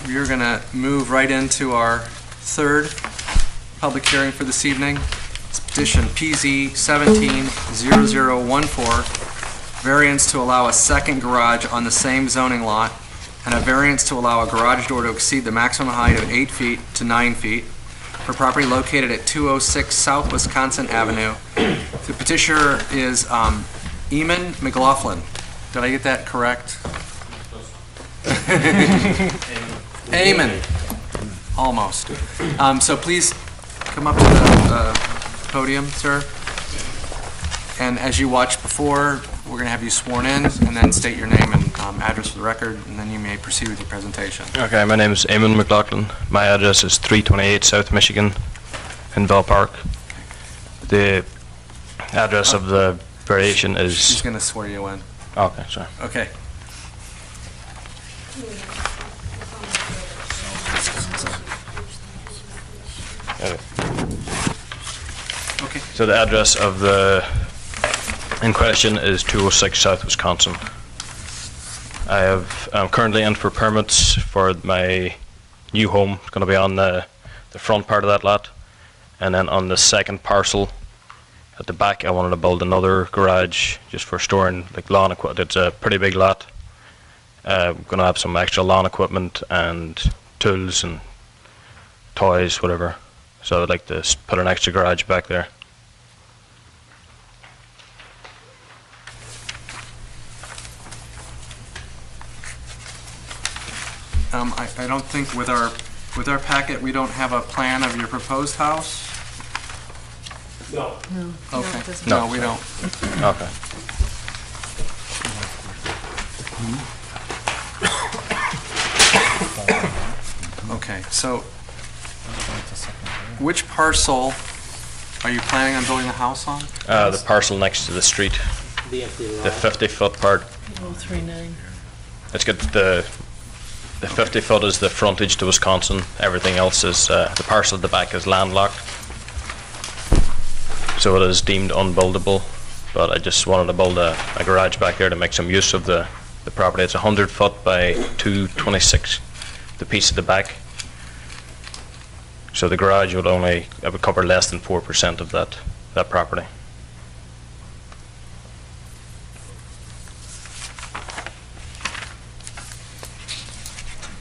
We're going to move right into our third public hearing for this evening. It's petition PZ 170014, variance to allow a second garage on the same zoning lot, and a variance to allow a garage door to exceed the maximum height of 8 feet to 9 feet for property located at 206 South Wisconsin Avenue. The petitioner is Eamon McLaughlin. Did I get that correct? Eamon. Almost. So please come up to the podium, sir. And as you watched before, we're going to have you sworn in, and then state your name and address for the record, and then you may proceed with your presentation. Okay, my name is Eamon McLaughlin. My address is 328 South Michigan in Bell Park. The address of the variation She's is... going to swear you in. Okay, sorry. Okay. Okay. So the address of the in question is 206 South Wisconsin. I have currently in for permits for my new home. It's going to be on the front part of that lot, and then on the second parcel at the back, I wanted to build another garage just for storing like lawn equipment. It's a pretty big lot. I'm going to have some extra lawn equipment and tools and toys, whatever. So I'd like to put an extra garage back there. I don't think with our packet, we don't have a plan of your proposed house? No. Okay. it doesn't. No, we don't. Okay. Okay, so which parcel are you planning on building a house on? The parcel next to the street, The empty lot. the 50-foot part. 039. It's got the 50 foot is the frontage to Wisconsin. Everything else is, the parcel at the back is landlocked. So it is deemed unbuildable, but I just wanted to build a garage back there to make some use of the property. It's 100 foot by 226, the piece at the back. So the garage would only, it would cover less than 4% of that property.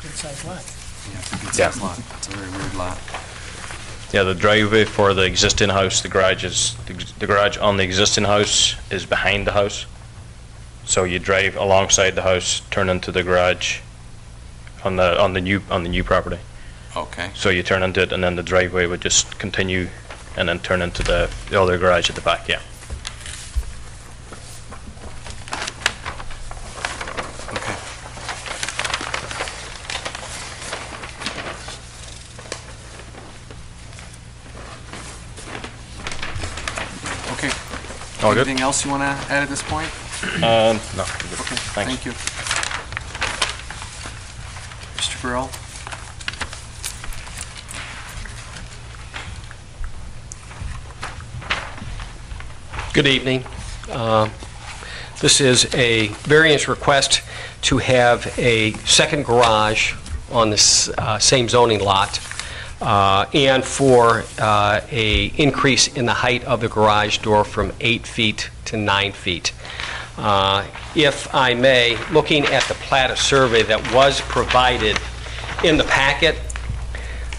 good-sized lot. Yeah, it's a good Yeah. sized lot. It's a very weird lot. Yeah, the driveway for the existing house, the garage on the existing house is behind the house. So you drive alongside the house, turn into the garage on the new property. Okay. So you turn into it, and then the driveway would just continue, and then turn into the other garage at the back. Yeah. Okay. Okay. All good? Anything else you want to add at this point? No. Good. Okay, Thanks. thank you. Mr. Burrell? Good evening. This is a variance request to have a second garage on this same zoning lot, and for a increase in the height of the garage door from 8 feet to 9 feet. If I may, looking at the plat of survey that was provided in the packet,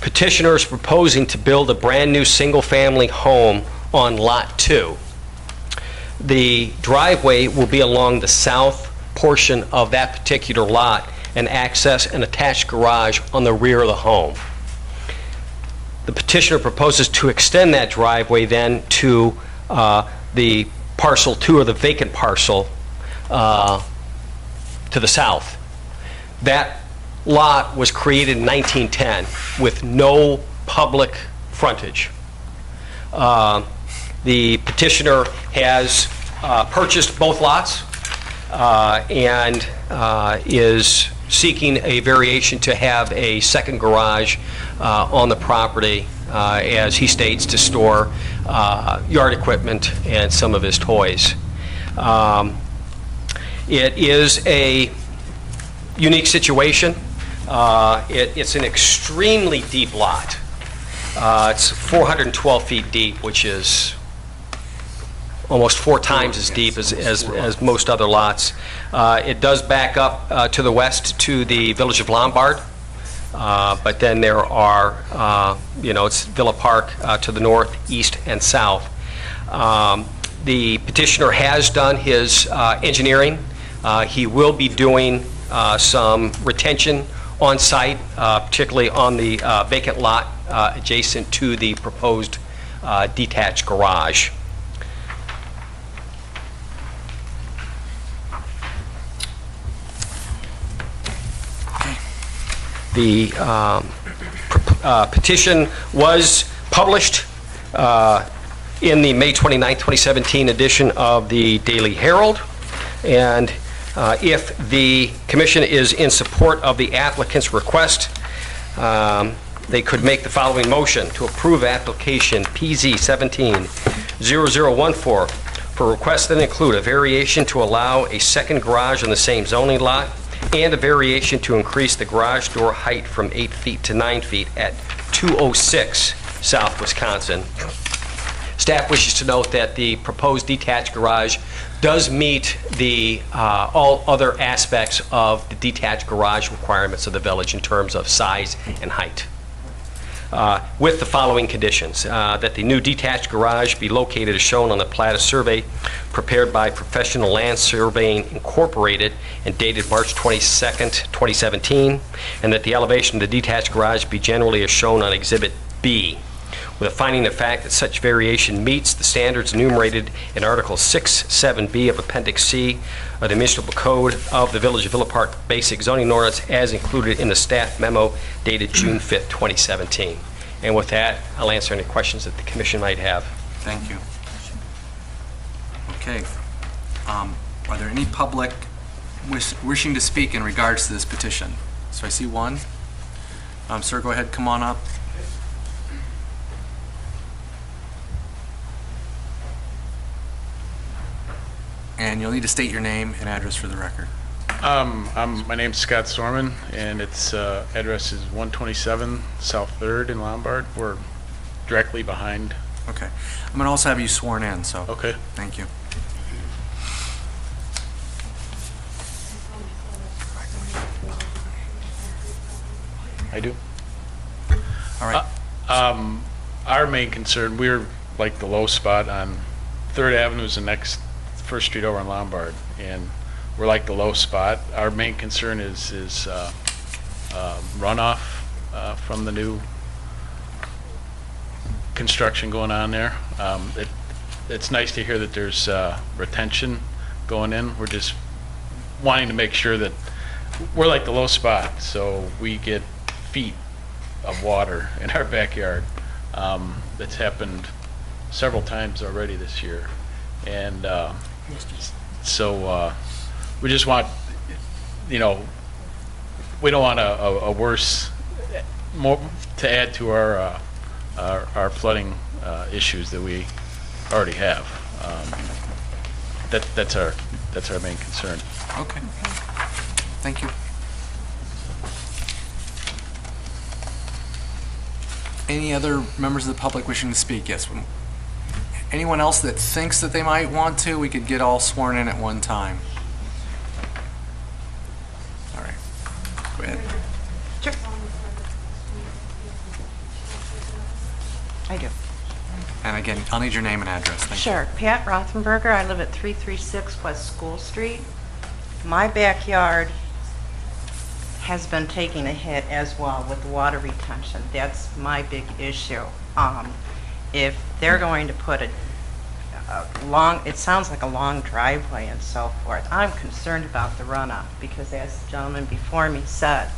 petitioner is proposing to build a brand-new single-family home on Lot 2. The driveway will be along the south portion of that particular lot and access an attached garage on the rear of the home. The petitioner proposes to extend that driveway then to the parcel 2, or the vacant parcel, to the south. That lot was created in 1910 with no public frontage. The petitioner has purchased both lots and is seeking a variation to have a second garage on the property, as he states, to store yard equipment and some of his toys. It is a unique situation. It's an extremely deep lot. It's 412 feet deep, which is almost 4 times as deep as most other lots. It does back up to the west to the village of Lombard, but then there are, it's Villa Park to the north, east, and south. The petitioner has done his engineering. He will be doing some retention on site, particularly on the vacant lot adjacent to the proposed detached garage. The petition was published in the May 29, 2017 edition of the Daily Herald, and if the commission is in support of the applicant's request, they could make the following motion: to approve application PZ 17-0014 for requests that include a variation to allow a second garage on the same zoning lot, and a variation to increase the garage door height from 8 feet to 9 feet at 206 South Wisconsin. Staff wishes to note that the proposed detached garage does meet the all other aspects of the detached garage requirements of the village in terms of size and height. With the following conditions: that the new detached garage be located as shown on the plat of survey prepared by Professional Land Surveying Incorporated and dated March 22nd, 2017, and that the elevation of the detached garage be generally as shown on Exhibit B, with a finding of fact that such variation meets the standards enumerated in Article 6.7b of Appendix C of the Municipal Code of the Village of Villa Park Basic Zoning Ordinance as included in the staff memo dated June 5th, 2017. And with that, I'll answer any questions that the commission might have. Thank you. Okay. Are there any public wishing to speak in regards to this petition? So I see one. Sir, go ahead, come on up. And you'll need to state your name and address for the record. My name's Scott Storman, and its address is 127 South 3rd in Lombard. We're directly behind. Okay. I'm going to also have you sworn in, so. Okay. Thank you. I do. All right. Our main concern, we're like the low spot on Third Avenue is the next First Street over in Lombard, and we're like the low spot. Our main concern is runoff from the new construction going on there. It's nice to hear that there's retention going in. We're just wanting to make sure that we're like the low spot, so we get feet of water in our backyard. That's happened several times already this year, and so we just want, we don't want a worse, more to add to our flooding issues that we already have. That's our main concern. Okay. Thank you. Any other members of the public wishing to speak? Yes. Anyone else that thinks that they might want to, we could get all sworn in at one time. All right. Go ahead. Sure. I do. And again, I'll need your name and address. Thank you. Sure. Pat Rothenberger. I live at 336 West School Street. My backyard has been taking a hit as well with water retention. That's my big issue. If they're going to put a long, it sounds like a long driveway and so forth, I'm concerned about the runoff because, as the gentleman before me said,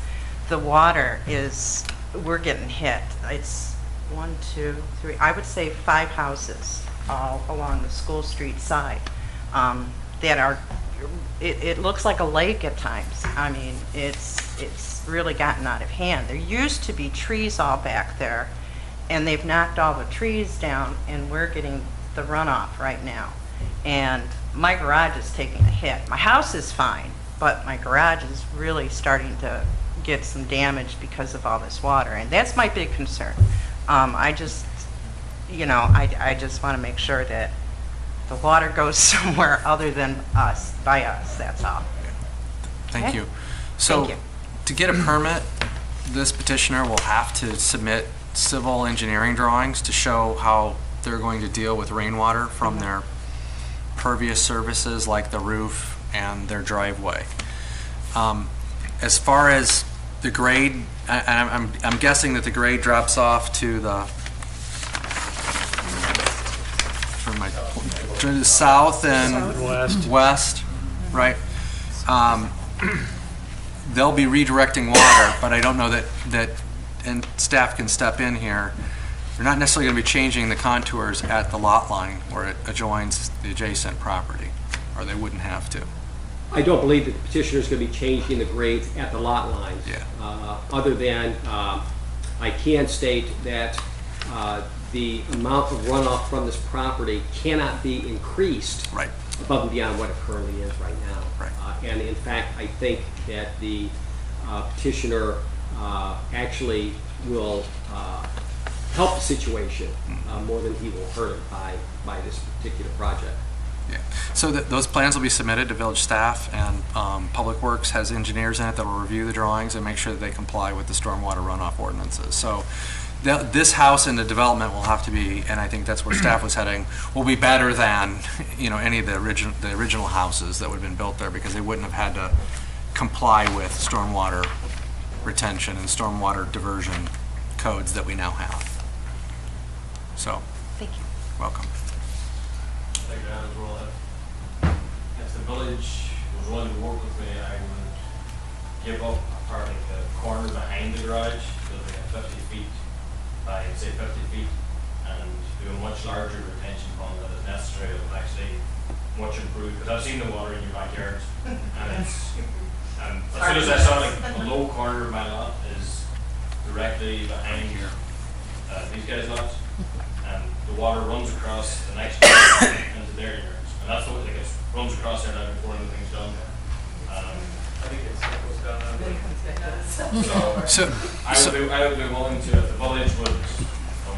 the water is, we're getting hit. It's 1, 2, 3, I would say 5 houses all along the School Street side that are, it looks like a lake at times. I mean, it's really gotten out of hand. There used to be trees all back there, and they've knocked all the trees down, and we're getting the runoff right now. And my garage is taking a hit. My house is fine, but my garage is really starting to get some damage because of all this water, and that's my big concern. I just, I just want to make sure that the water goes somewhere other than us, by us, that's all. Thank Okay? you. So, Thank you. to get a permit, this petitioner will have to submit civil engineering drawings to show how they're going to deal with rainwater from their pervious surfaces like the roof and their driveway. As far as the grade, I'm guessing that the grade drops off to the to the south and west, right? They'll be redirecting water, but I don't know that, and staff can step in here, they're not necessarily going to be changing the contours at the lot line where it adjoins the adjacent property, or they wouldn't have to. I don't believe that the petitioner is going to be changing the grades at the lot lines. Yeah. Other than, I can state that the amount of runoff from this property cannot be increased Right. above and beyond what it currently is right now. Right. And in fact, I think that the petitioner actually will help the situation more than he will hurt it by this particular project. Yeah. So those plans will be submitted to village staff, and Public Works has engineers in it that will review the drawings and make sure that they comply with the stormwater runoff ordinances. So this house in the development will have to be, and I think that's where staff was heading, will be better than any of the original houses that would have been built there, because they wouldn't have had to comply with stormwater retention and stormwater diversion codes that we now have. So, Thank you. welcome. Thank you, as well. If the village was willing to work with me, I would give up a part of the corner behind the garage, building at 50 feet by, say, 50 feet, and do a much larger retention pond that is necessary. It will actually much improved, because I've seen the water in your backyard, and it's, and as soon as I saw the low corner of my lot is directly behind these guys' lots, and the water runs across the next yard into their yards, and that's what it runs across there now before anything's done. I think it's what's done. So I would be willing to, if the village would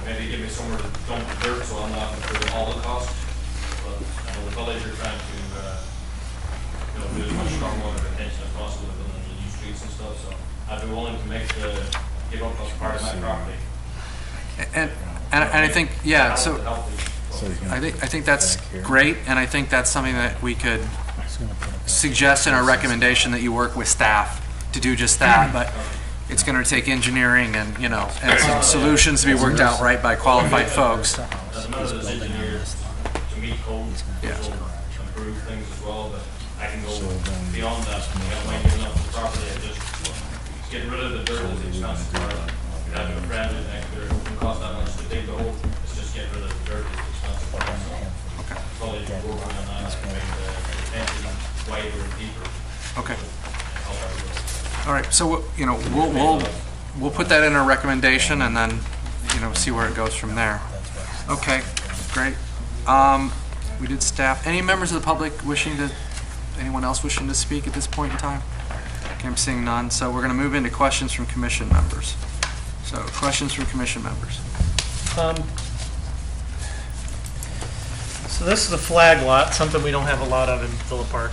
maybe give me somewhere to dump the dirt, so I'm not incurring all the costs. But I know the village are trying to do as much stormwater retention as possible within the new streets and stuff. So I'd be willing to make the give up a part of my property. And I think, yeah, so I think that's great, and I think that's something that we could suggest in our recommendation that you work with staff to do just that, but it's going to take engineering and, you know, and some solutions to be worked out right by qualified folks. As another as engineers to meet codes, Yeah. which will improve things as well, but I can go beyond that. You know, when you're not the property, I just get rid of the dirt as expensive part. Having a friend in next there, it doesn't cost that much to dig the hole, it's just get rid of the dirt as expensive part. So probably we're working on that, and make the retention wider and deeper. Okay. Help everyone. All right, so, you know, we'll put that in our recommendation and then, you know, see where it goes from there. Okay, great. We did staff. Any members of the public anyone else wishing to speak at this point in time? Okay, I'm seeing none, so we're going to move into questions from commission members. So, questions from commission members. So this is a flag lot, something we don't have a lot of in Villa Park.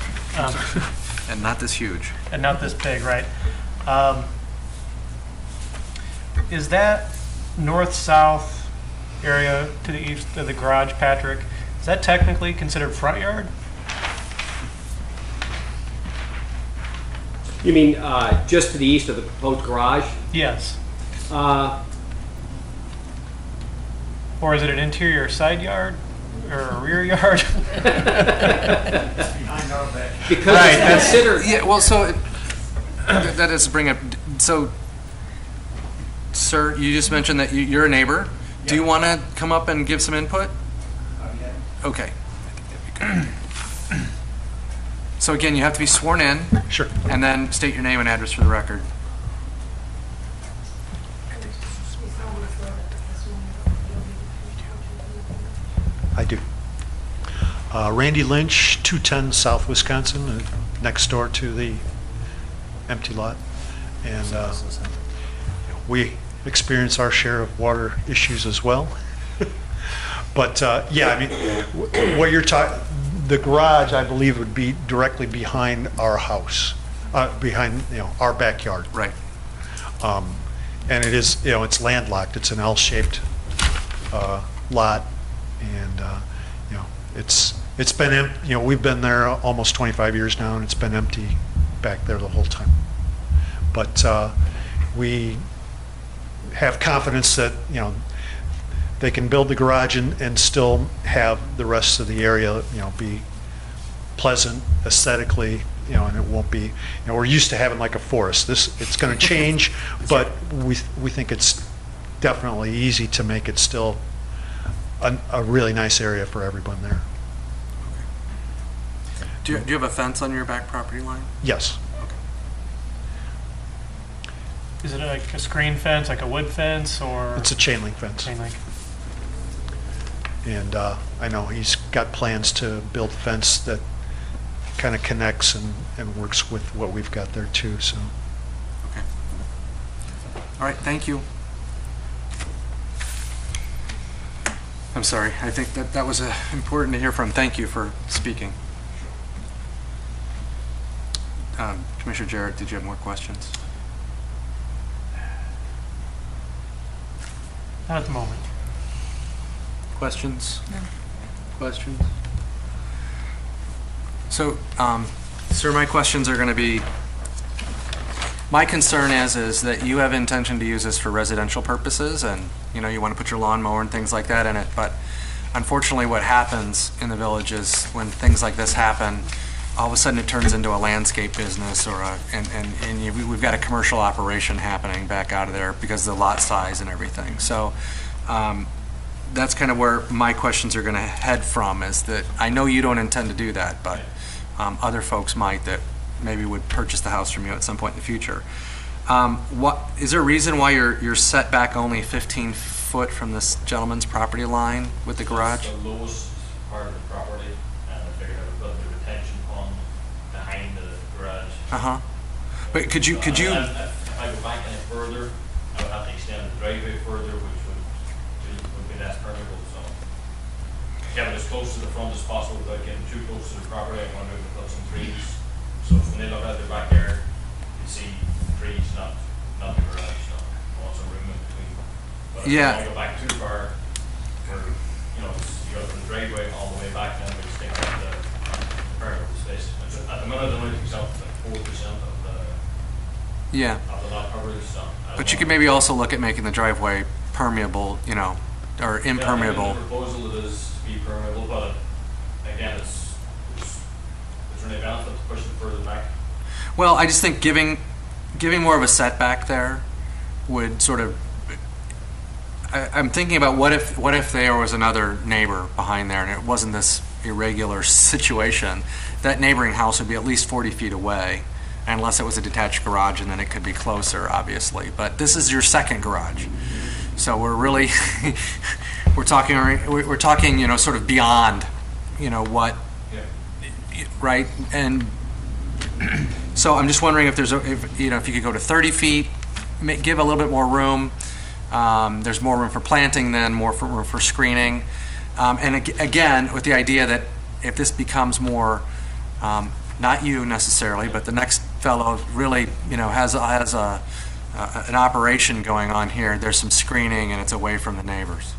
And not this huge. And not this big, right? Is that north-south area to the east of the garage, Patrick, is that technically considered front yard? You mean just to the east of the proposed garage? Yes. Uh, Or is it an interior side yard or a rear yard? Because Right, it's that's- considered, Yeah, well, so, that is bring up, so, sir, you just mentioned that you're a neighbor. Do you want to come up and give some input? Okay. So again, you have to be sworn in. Sure. And then state your name and address for the record. I do. Randy Lynch, 210 South Wisconsin, next door to the empty lot. And we experience our share of water issues as well. But yeah, I mean, what you're talking, the garage, I believe, would be directly behind our house, behind, our backyard. Right. And it is, it's landlocked. It's an L-shaped lot, and it's been we've been there almost 25 years now, and it's been empty back there the whole time. But we have confidence that they can build the garage and still have the rest of the area be pleasant aesthetically, and it won't be, we're used to having like a forest. It's going to change, but we think it's definitely easy to make it still a really nice area for everyone there. Do you have a fence on your back property line? Yes. Is it like a screen fence, like a wood fence, or? It's a chain link fence. Chain link. And I know he's got plans to build a fence that kind of connects and works with what we've got there too, so. Okay. All right, thank you. I'm sorry, I think that was important to hear from. Thank you for speaking. Commissioner Jarrett, did you have more questions? Not at the moment. Questions? No. Questions? So, sir, my questions are going to be, my concern is that you have intention to use this for residential purposes, and you want to put your lawnmower and things like that in it, but unfortunately what happens in the village is when things like this happen, all of a sudden it turns into a landscape business we've got a commercial operation happening back out of there because of the lot size and everything. So that's kind of where my questions are going to head from, is that I know you don't intend to do that, but other folks might that maybe would purchase the house from you at some point in the future. Is there a reason why you're set back only 15 foot from this gentleman's property line with the garage? The lowest part of the property, and I figured I would put the retention pond behind the garage. Uh-huh. But could you? If I go back any further, I would have to extend the driveway further, which would be less permeable, so. Kept it as close to the front as possible without getting too close to the property. I wanted to put some trees, so when they look at their backyard, you see trees, not the garage, so I want But Yeah. if you want to go back too far, where, you know, you go from the driveway all the way back, then we just take out the permeable space. At the minute, it only takes up like 4% Yeah. of the lot coverage, so. But you could maybe also look at making the driveway permeable, you know, or impermeable. Yeah, the proposal it is to be permeable, but again, is there any benefit to pushing further back? Well, I just think giving more of a setback there would sort of, I'm thinking about what if there was another neighbor behind there and it wasn't this irregular situation. That neighboring house would be at least 40 feet away, unless it was a detached garage, and then it could be closer, obviously. But this is your second garage, so we're really we're talking, you know, sort of beyond, you know, what, right? And so I'm just wondering if there's if you could go to 30 feet, give a little bit more room. There's more room for planting, then more room for screening, and again with the idea that if this becomes more, not you necessarily, but the next fellow really, you know, has an operation going on here, there's some screening and it's away from the neighbors.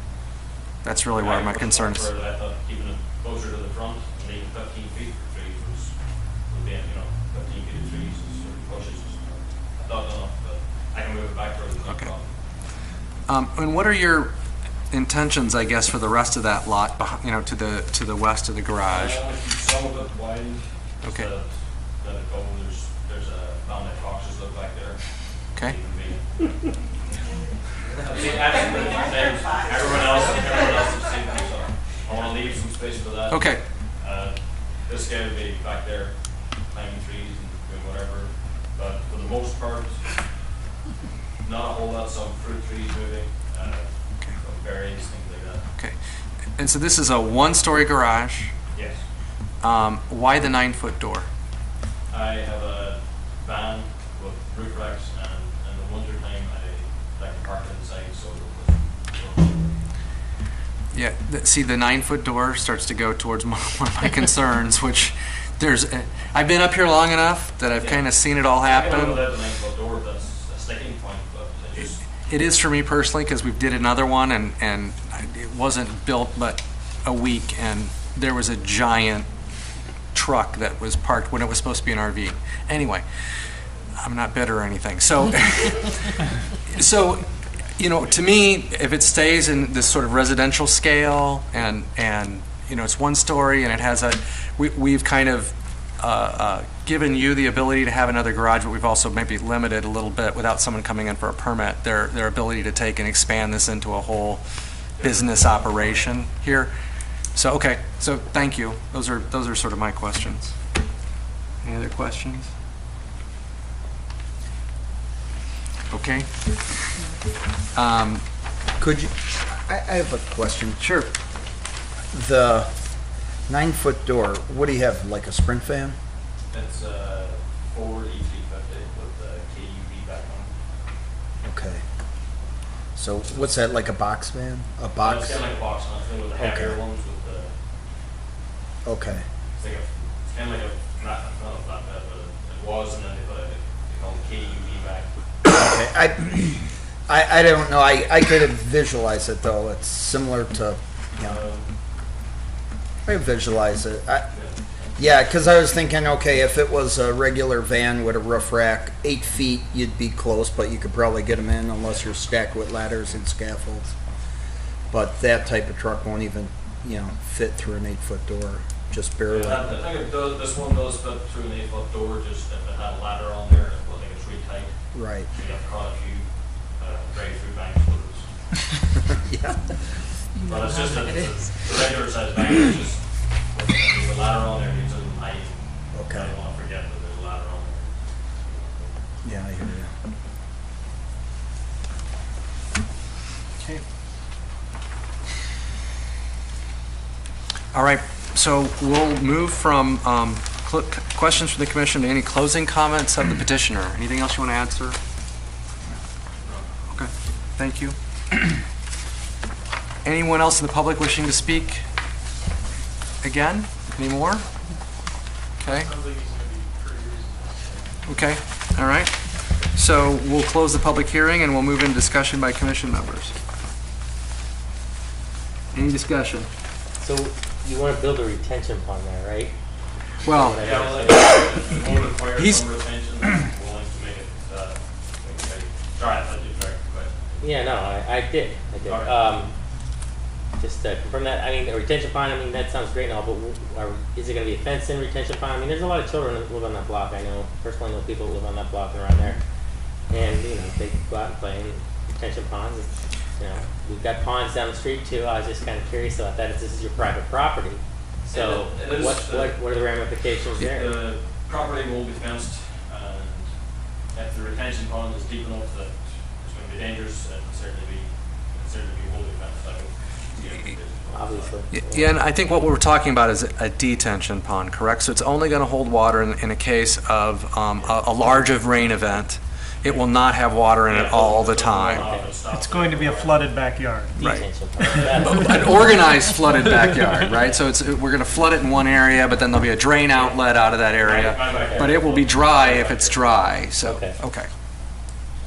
That's really where my concern is. I thought keeping it closer to the front and leaving 15 feet for trees would be, you know, 15 feet of trees or bushes. I thought enough, but I can move it back further. Okay. And what are your intentions, I guess, for the rest of that lot, you know, to the west of the garage? Some of it wide. Okay. Let it go. There's a mountain of boxes look back there. Okay. Everyone else has seen them, so I want to leave some space for that. Okay. This guy would be back there climbing trees and doing whatever, but for the most part, not a whole lot. Some fruit trees moving, some berries, things like that. Okay. And so this is a one-story garage. Yes. Why the 9-foot door? I have a van with roof racks, and in the winter time, I like to park it inside, so Yeah, see, the 9-foot door starts to go towards one of my concerns, which I've been up here long enough that I've kind of seen it all I don't happen. know that the 9-foot door, that's a sticking point, but I just, It is for me personally, because we did another one and it wasn't built but a week, and there was a giant truck that was parked when it was supposed to be an RV. Anyway, I'm not bitter or anything. So, you know, to me, if it stays in this sort of residential scale and you know, it's one story and it has we've kind of given you the ability to have another garage, but we've also maybe limited a little bit without someone coming in for a permit, their ability to take and expand this into a whole business operation here. So, okay, so thank you. Those are sort of my questions. Any other questions? Okay. Could you, I have a question. Sure. The 9-foot door, what do you have, like a sprint fan? it's Ford E350 with the KUV back on. Okay. So what's that, like a box van? A It's box? kind of like a box one, with the heavier Okay. ones with the, Okay. it's kind of like not a flatbed, but it was, and then they put they call it KUV back. Okay. I don't know. I could visualize it though. It's similar to, you know, I visualize it. Yeah, because I was thinking, okay, if it was a regular van with a roof rack, 8 feet, you'd be close, but you could probably get them in unless you're stacked with ladders and scaffolds. But that type of truck won't even, you know, fit through an 8-foot door, just barely. Yeah, I think it does, this one does fit through an 8-foot door, just if it had a ladder on there, I think it's really tight. Right. You have to call a few drive-through banks with it. Yeah. But it's just a regular size bank, it's just, with the ladder on there, it's in height. Okay. I don't want to forget that there's a ladder on there. Yeah, I hear you. Okay. All right, so we'll move from questions from the commission to any closing comments of the petitioner. Anything else you want to add, sir? Okay, thank you. Anyone else in the public wishing to speak? Again? Any more? Okay. Okay, all right. So we'll close the public hearing and we'll move into discussion by commission members. Any discussion? So you want to build a retention pond there, right? Well, What I Yeah, understand. well, it requires He's- some retention, willing to make it, dry, let you direct the question. Yeah, no, I did. Okay. Just to confirm that, I mean, a retention pond, I mean, that sounds great and all, but is it gonna be a fenced-in retention pond? I mean, there's a lot of children that live on that block. I know, personally know people that live on that block around there. And, you know, they go out and play in retention ponds. You know, we've got ponds down the street too. I was just kind of curious about that, if this is your private property. So It is, what are the ramifications there? The property will be fenced, and if the retention pond is deep enough that it's going to be dangerous, it can certainly be wholly fenced. I would- Obviously. Yeah, and I think what we're talking about is a detention pond, correct? So it's only going to hold water in a case of a large of rain event. It will not have water in it all the time. It's going to be a flooded backyard. Right. Detention pond. An organized flooded backyard, right? So we're going to flood it in one area, but then there'll be a drain outlet out of that area. But it will be dry if it's dry, so, okay.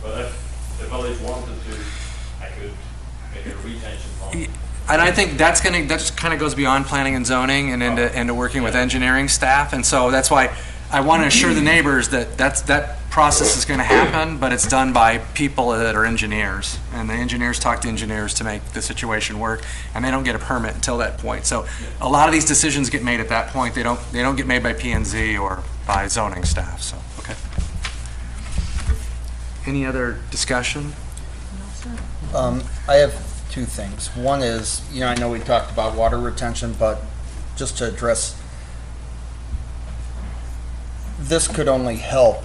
But if the village wanted to, I could make it a retention pond. And I think that just kind of goes beyond planning and zoning and into working with engineering staff. And so that's why I want to assure the neighbors that that process is going to happen, but it's done by people that are engineers. And the engineers talk to engineers to make the situation work, and they don't get a permit until that point. So a lot of these decisions get made at that point. They don't get made by P&Z or by zoning staff, so, okay. Any other discussion? I have two things. One is, I know we talked about water retention, but just to address, this could only help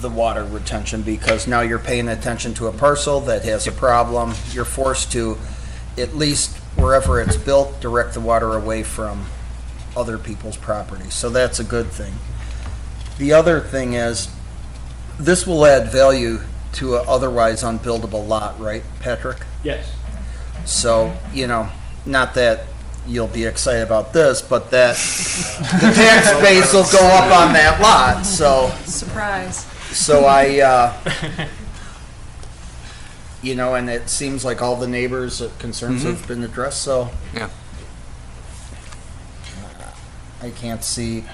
the water retention because now you're paying attention to a parcel that has a problem. You're forced to, at least wherever it's built, direct the water away from other people's property. So that's a good thing. The other thing is, this will add value to an otherwise unbuildable lot, right, Patrick? Yes. So, not that you'll be excited about this, but that the tax base will go up on that lot, so. Surprise. So and it seems like all the neighbors' concerns have been addressed, so. Yeah. I can't see.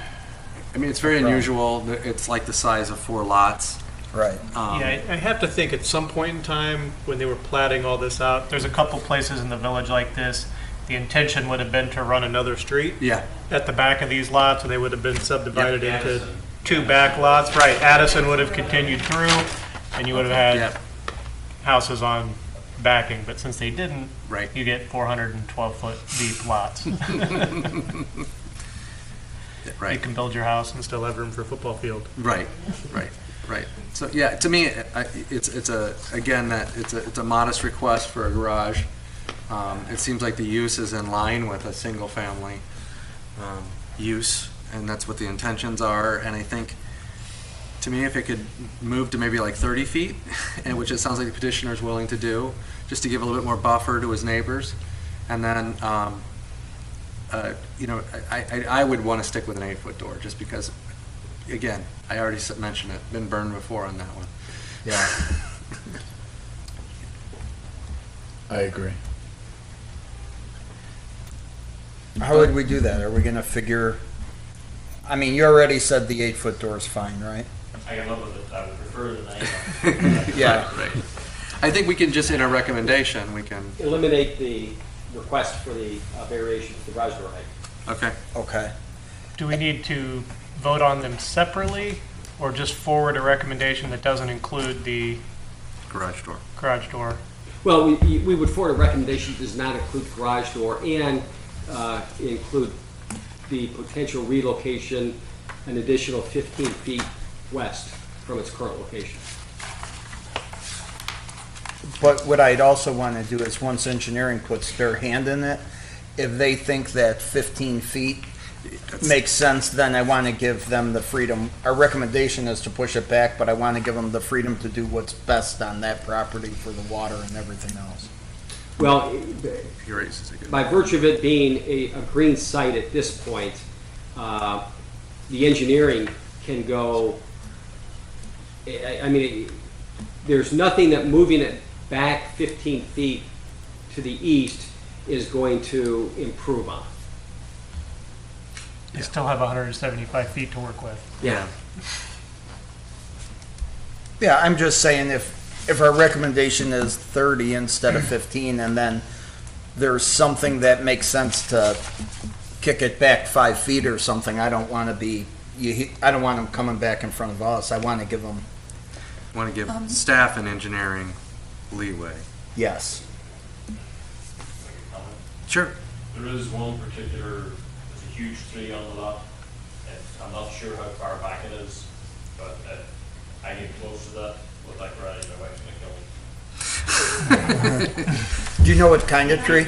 I mean, it's very unusual. It's like the size of 4 lots. Right. Yeah, I have to think at some point in time when they were platting all this out, there's a couple places in the village like this. The intention would have been to run another street. Yeah. At the back of these lots, and they would have been subdivided Yep. into Addison. 2 back lots. Right, Addison would have continued through, and you would have had Yep. houses on backing. But since they didn't, Right. you get 412-foot deep lots. You Right. can build your house and still have room for a football field. Right. So yeah, to me, it's a modest request for a garage. It seems like the use is in line with a single family use, and that's what the intentions are. And I think, to me, if it could move to maybe like 30 feet, and which it sounds like the petitioner is willing to do, just to give a little bit more buffer to his neighbors, and then I would want to stick with an 8-foot door, just because, again, I already mentioned it, been burned before on that one. Yeah. I agree. How would we do that? Are we gonna figure, you already said the 8-foot door is fine, right? I can live with it. I would prefer the 9. Yeah. Right. I think we can just, in a recommendation, we can, Eliminate the request for the variation for the garage door height. okay. Okay. Do we need to vote on them separately, or just forward a recommendation that doesn't include the Garage door. garage door? Well, we would forward a recommendation that does not include garage door and include the potential relocation an additional 15 feet west from its current location. But what I'd also want to do is, once engineering puts their hand in it, if they think that 15 feet makes sense, then I want to give them the freedom. Our recommendation is to push it back, but I want to give them the freedom to do what's best on that property for the water and everything else. Well, by virtue of it being a green site at this point, the engineering can go, there's nothing that moving it back 15 feet to the east is going to improve on. You still have 175 feet to work with. Yeah. Yeah, I'm just saying if our recommendation is 30 instead of 15, and then there's something that makes sense to kick it back 5 feet or something, I don't want to be, I don't want them coming back in front of us. I want to give them, Want to give staff and engineering leeway. yes. Sure. There is one particular, there's a huge tree on the lot. I'm not sure how far back it is, but I get close to that with that garage, my wife's gonna kill me. Do you know what kind of tree?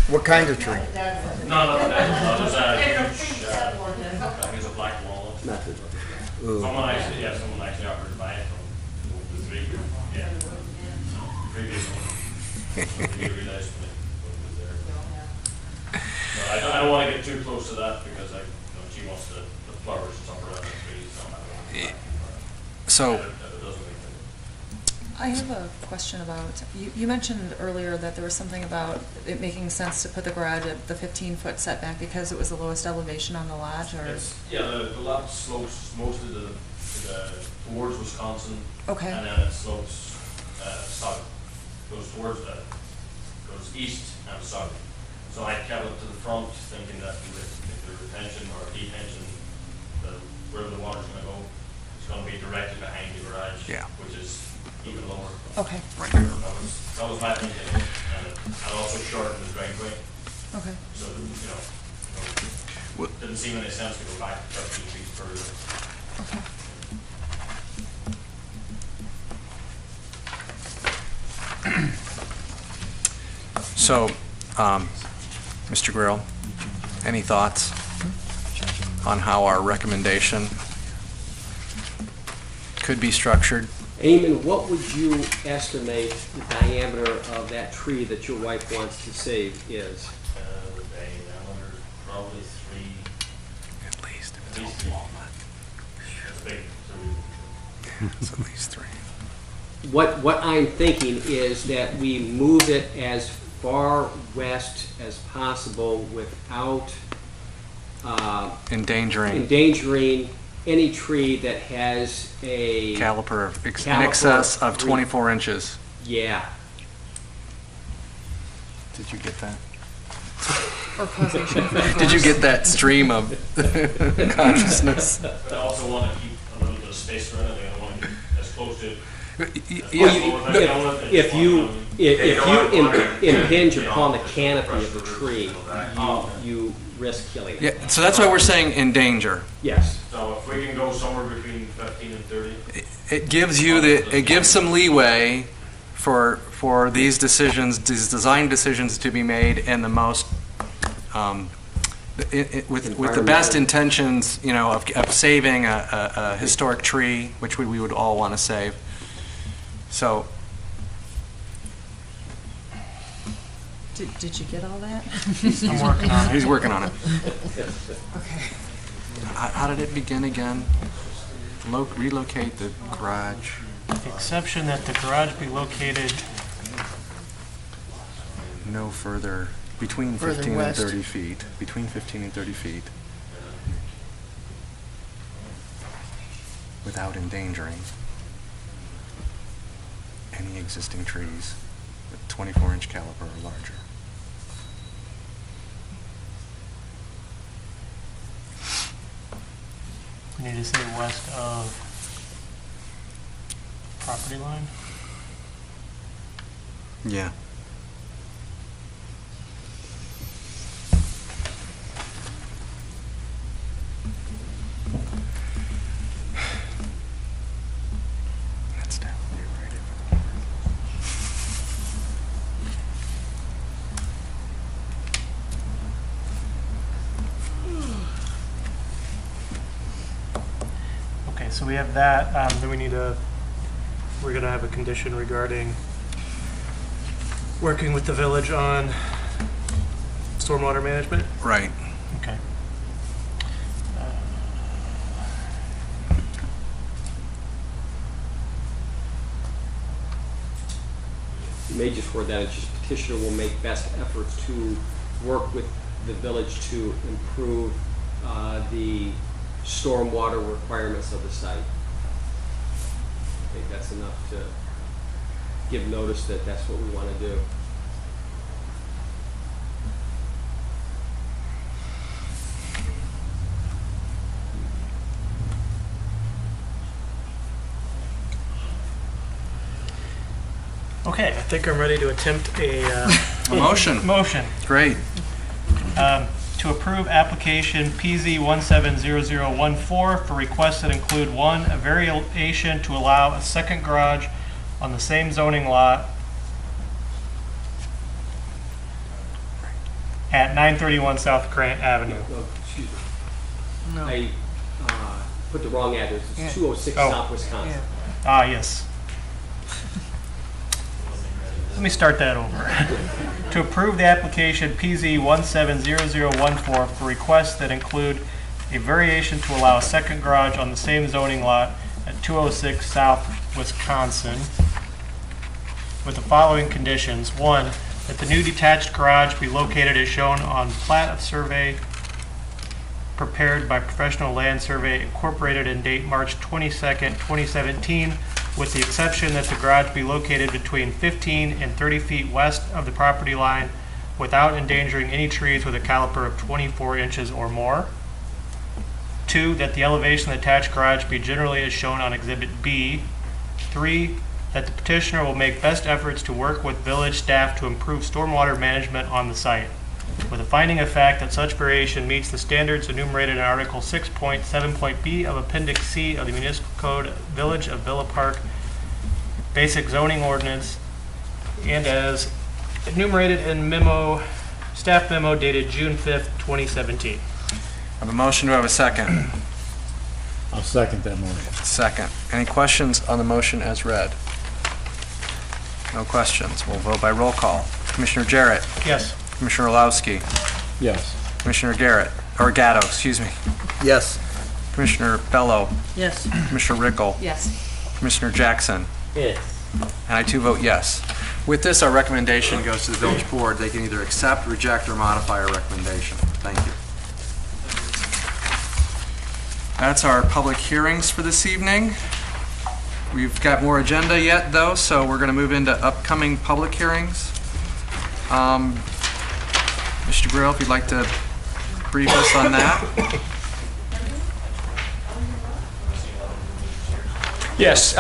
What kind of tree? No, there's a huge, I think it's a black walnut. Someone actually offered to buy it from the three, previous one. He realized when it was there. No, I don't want to get too close to that because she wants the flowers and stuff around the trees. So, I have a question about, you mentioned earlier that there was something about it making sense to put the garage at the 15-foot setback because it was the lowest elevation on the lot, or? The lot slopes mostly towards Wisconsin. Okay. And then it slopes south, goes east and south. So I kept it to the front thinking that if the retention or detention, wherever the water's going to go, it's going to be directly behind the garage, which is even lower. Okay. That was my thinking. And also shorten the driveway. Okay. So, it didn't seem any sense to go back 13 feet further. Okay. So, Mr. Grill, any thoughts on how our recommendation could be structured? Eamon, what would you estimate the diameter of that tree that your wife wants to save is? The diameter is probably three. At least. At least three. It's big. It's at least 3. What I'm thinking is that we move it as far west as possible without Endangering any tree that has a caliper in excess of 24 inches. Yeah. Did you get that? Or causation. Did you get that stream of consciousness? But I also want to keep a little bit of space around it. I don't want to get as close to. If you impinge upon the canopy of the tree, you risk killing it. Yeah, so that's why we're saying in danger. Yes. So if we can go somewhere between 15 and 30. It gives some leeway for these decisions, these design decisions to be made in the most with the best intentions, of saving a historic tree, which we would all want to save. So. Did you get all that? I'm working on it. He's working on it. Okay. How did it begin again? Relocate the garage. With the exception that the garage be located No further, between Further 15 west. and 30 feet. Between 15 and 30 feet. Without endangering any existing trees with 24-inch caliber or larger. we need to say west of property line. Yeah. That's down here, right? Okay, so we have that. Then we're going to have a condition regarding working with the village on stormwater management. Right. Okay. may just word that, it's just petitioner will make best efforts to work with the village to improve the stormwater requirements of the site. I think that's enough to give notice that that's what we want to do. Okay, I think I'm ready to attempt a motion. Motion. Great. To approve application PZ 170014 for requests that include 1, a variation to allow a second garage on the same zoning lot at 931 South Grant Avenue. Excuse me. I put the wrong address. It's 206 Oh. South Wisconsin. Ah, yes. Let me start that over. To approve the application PZ 170014 for requests that include a variation to allow a second garage on the same zoning lot at 206 South Wisconsin with the following conditions. 1, that the new detached garage be located as shown on plat of survey prepared by Professional Land Survey Incorporated in date March 22nd, 2017, with the exception that the garage be located between 15 and 30 feet west of the property line without endangering any trees with a caliper of 24 inches or more. 2, that the elevation of the attached garage be generally as shown on Exhibit B. 3, that the petitioner will make best efforts to work with village staff to improve stormwater management on the site, with a finding of fact that such variation meets the standards enumerated in Article 6.7.b of Appendix C of the Municipal Code, Village of Villa Park, Basic Zoning Ordinance, and as enumerated in staff memo dated June 5th, 2017. I have a motion. Do I have a second? I'll second that motion. Second. Any questions on the motion as read? No questions. We'll vote by roll call. Commissioner Jarrett. Yes. Commissioner Orlowski. Yes. Commissioner Gatto, excuse me. Yes. Commissioner Bello. Yes. Commissioner Rickel. Yes. Commissioner Jackson. Yes. And I too vote yes. With this, our recommendation goes to the village board. They can either accept, reject, or modify our recommendation. Thank you. That's our public hearings for this evening. We've got more agenda yet, though, so we're going to move into upcoming public hearings. Mr. Grill, if you'd like to brief us on that. Yes,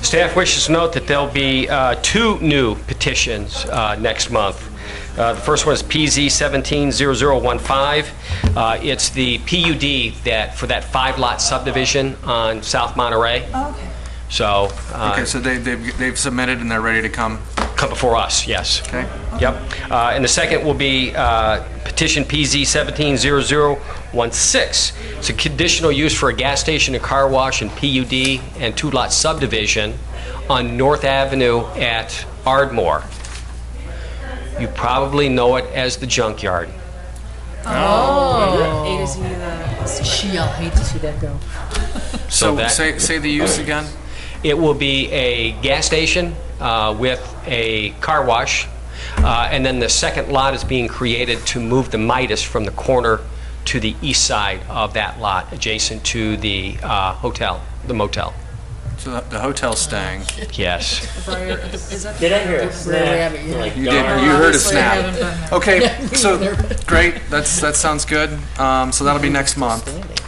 staff wishes to note that there'll be 2 new petitions next month. The first one is PZ 170015. It's the PUD for that 5-lot subdivision on South Monterey. Oh, okay. So. Okay, so they've submitted and they're ready to come before us, yes. Okay. Yep. And the second will be petition PZ 170016. It's a conditional use for a gas station, a car wash, and PUD and 2-lot subdivision on North Avenue at Ardmore. You probably know it as the junkyard. Oh. A to Z the Gee, I'll hate to see that go. So that- say the use again. It will be a gas station with a car wash, and then the second lot is being created to move the Midas from the corner to the east side of that lot, adjacent to the hotel, the motel. So the hotel's staying. Yes. Is that Did I hear a snap? Like, You did. You heard a snap. Okay. So great. That sounds good. So that'll be next month.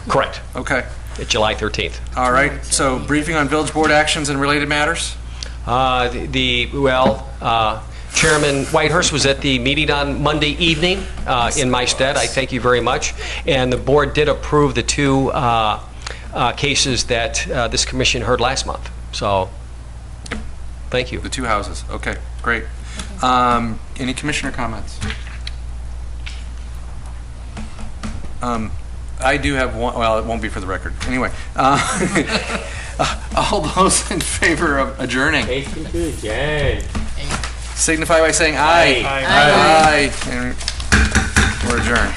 Correct. Okay. July 13th. All right. So briefing on village board actions and related matters. Chairman Whitehurst was at the meeting on Monday evening in my stead. I thank you very much. And the board did approve the 2 cases that this commission heard last month. So, thank you. The 2 houses. Okay. Great. Any commissioner comments? I do have one. Well, it won't be for the record. Anyway, all those in favor of adjourning Motion to adjourn. signify by saying aye. Aye. Aye. And we're adjourned.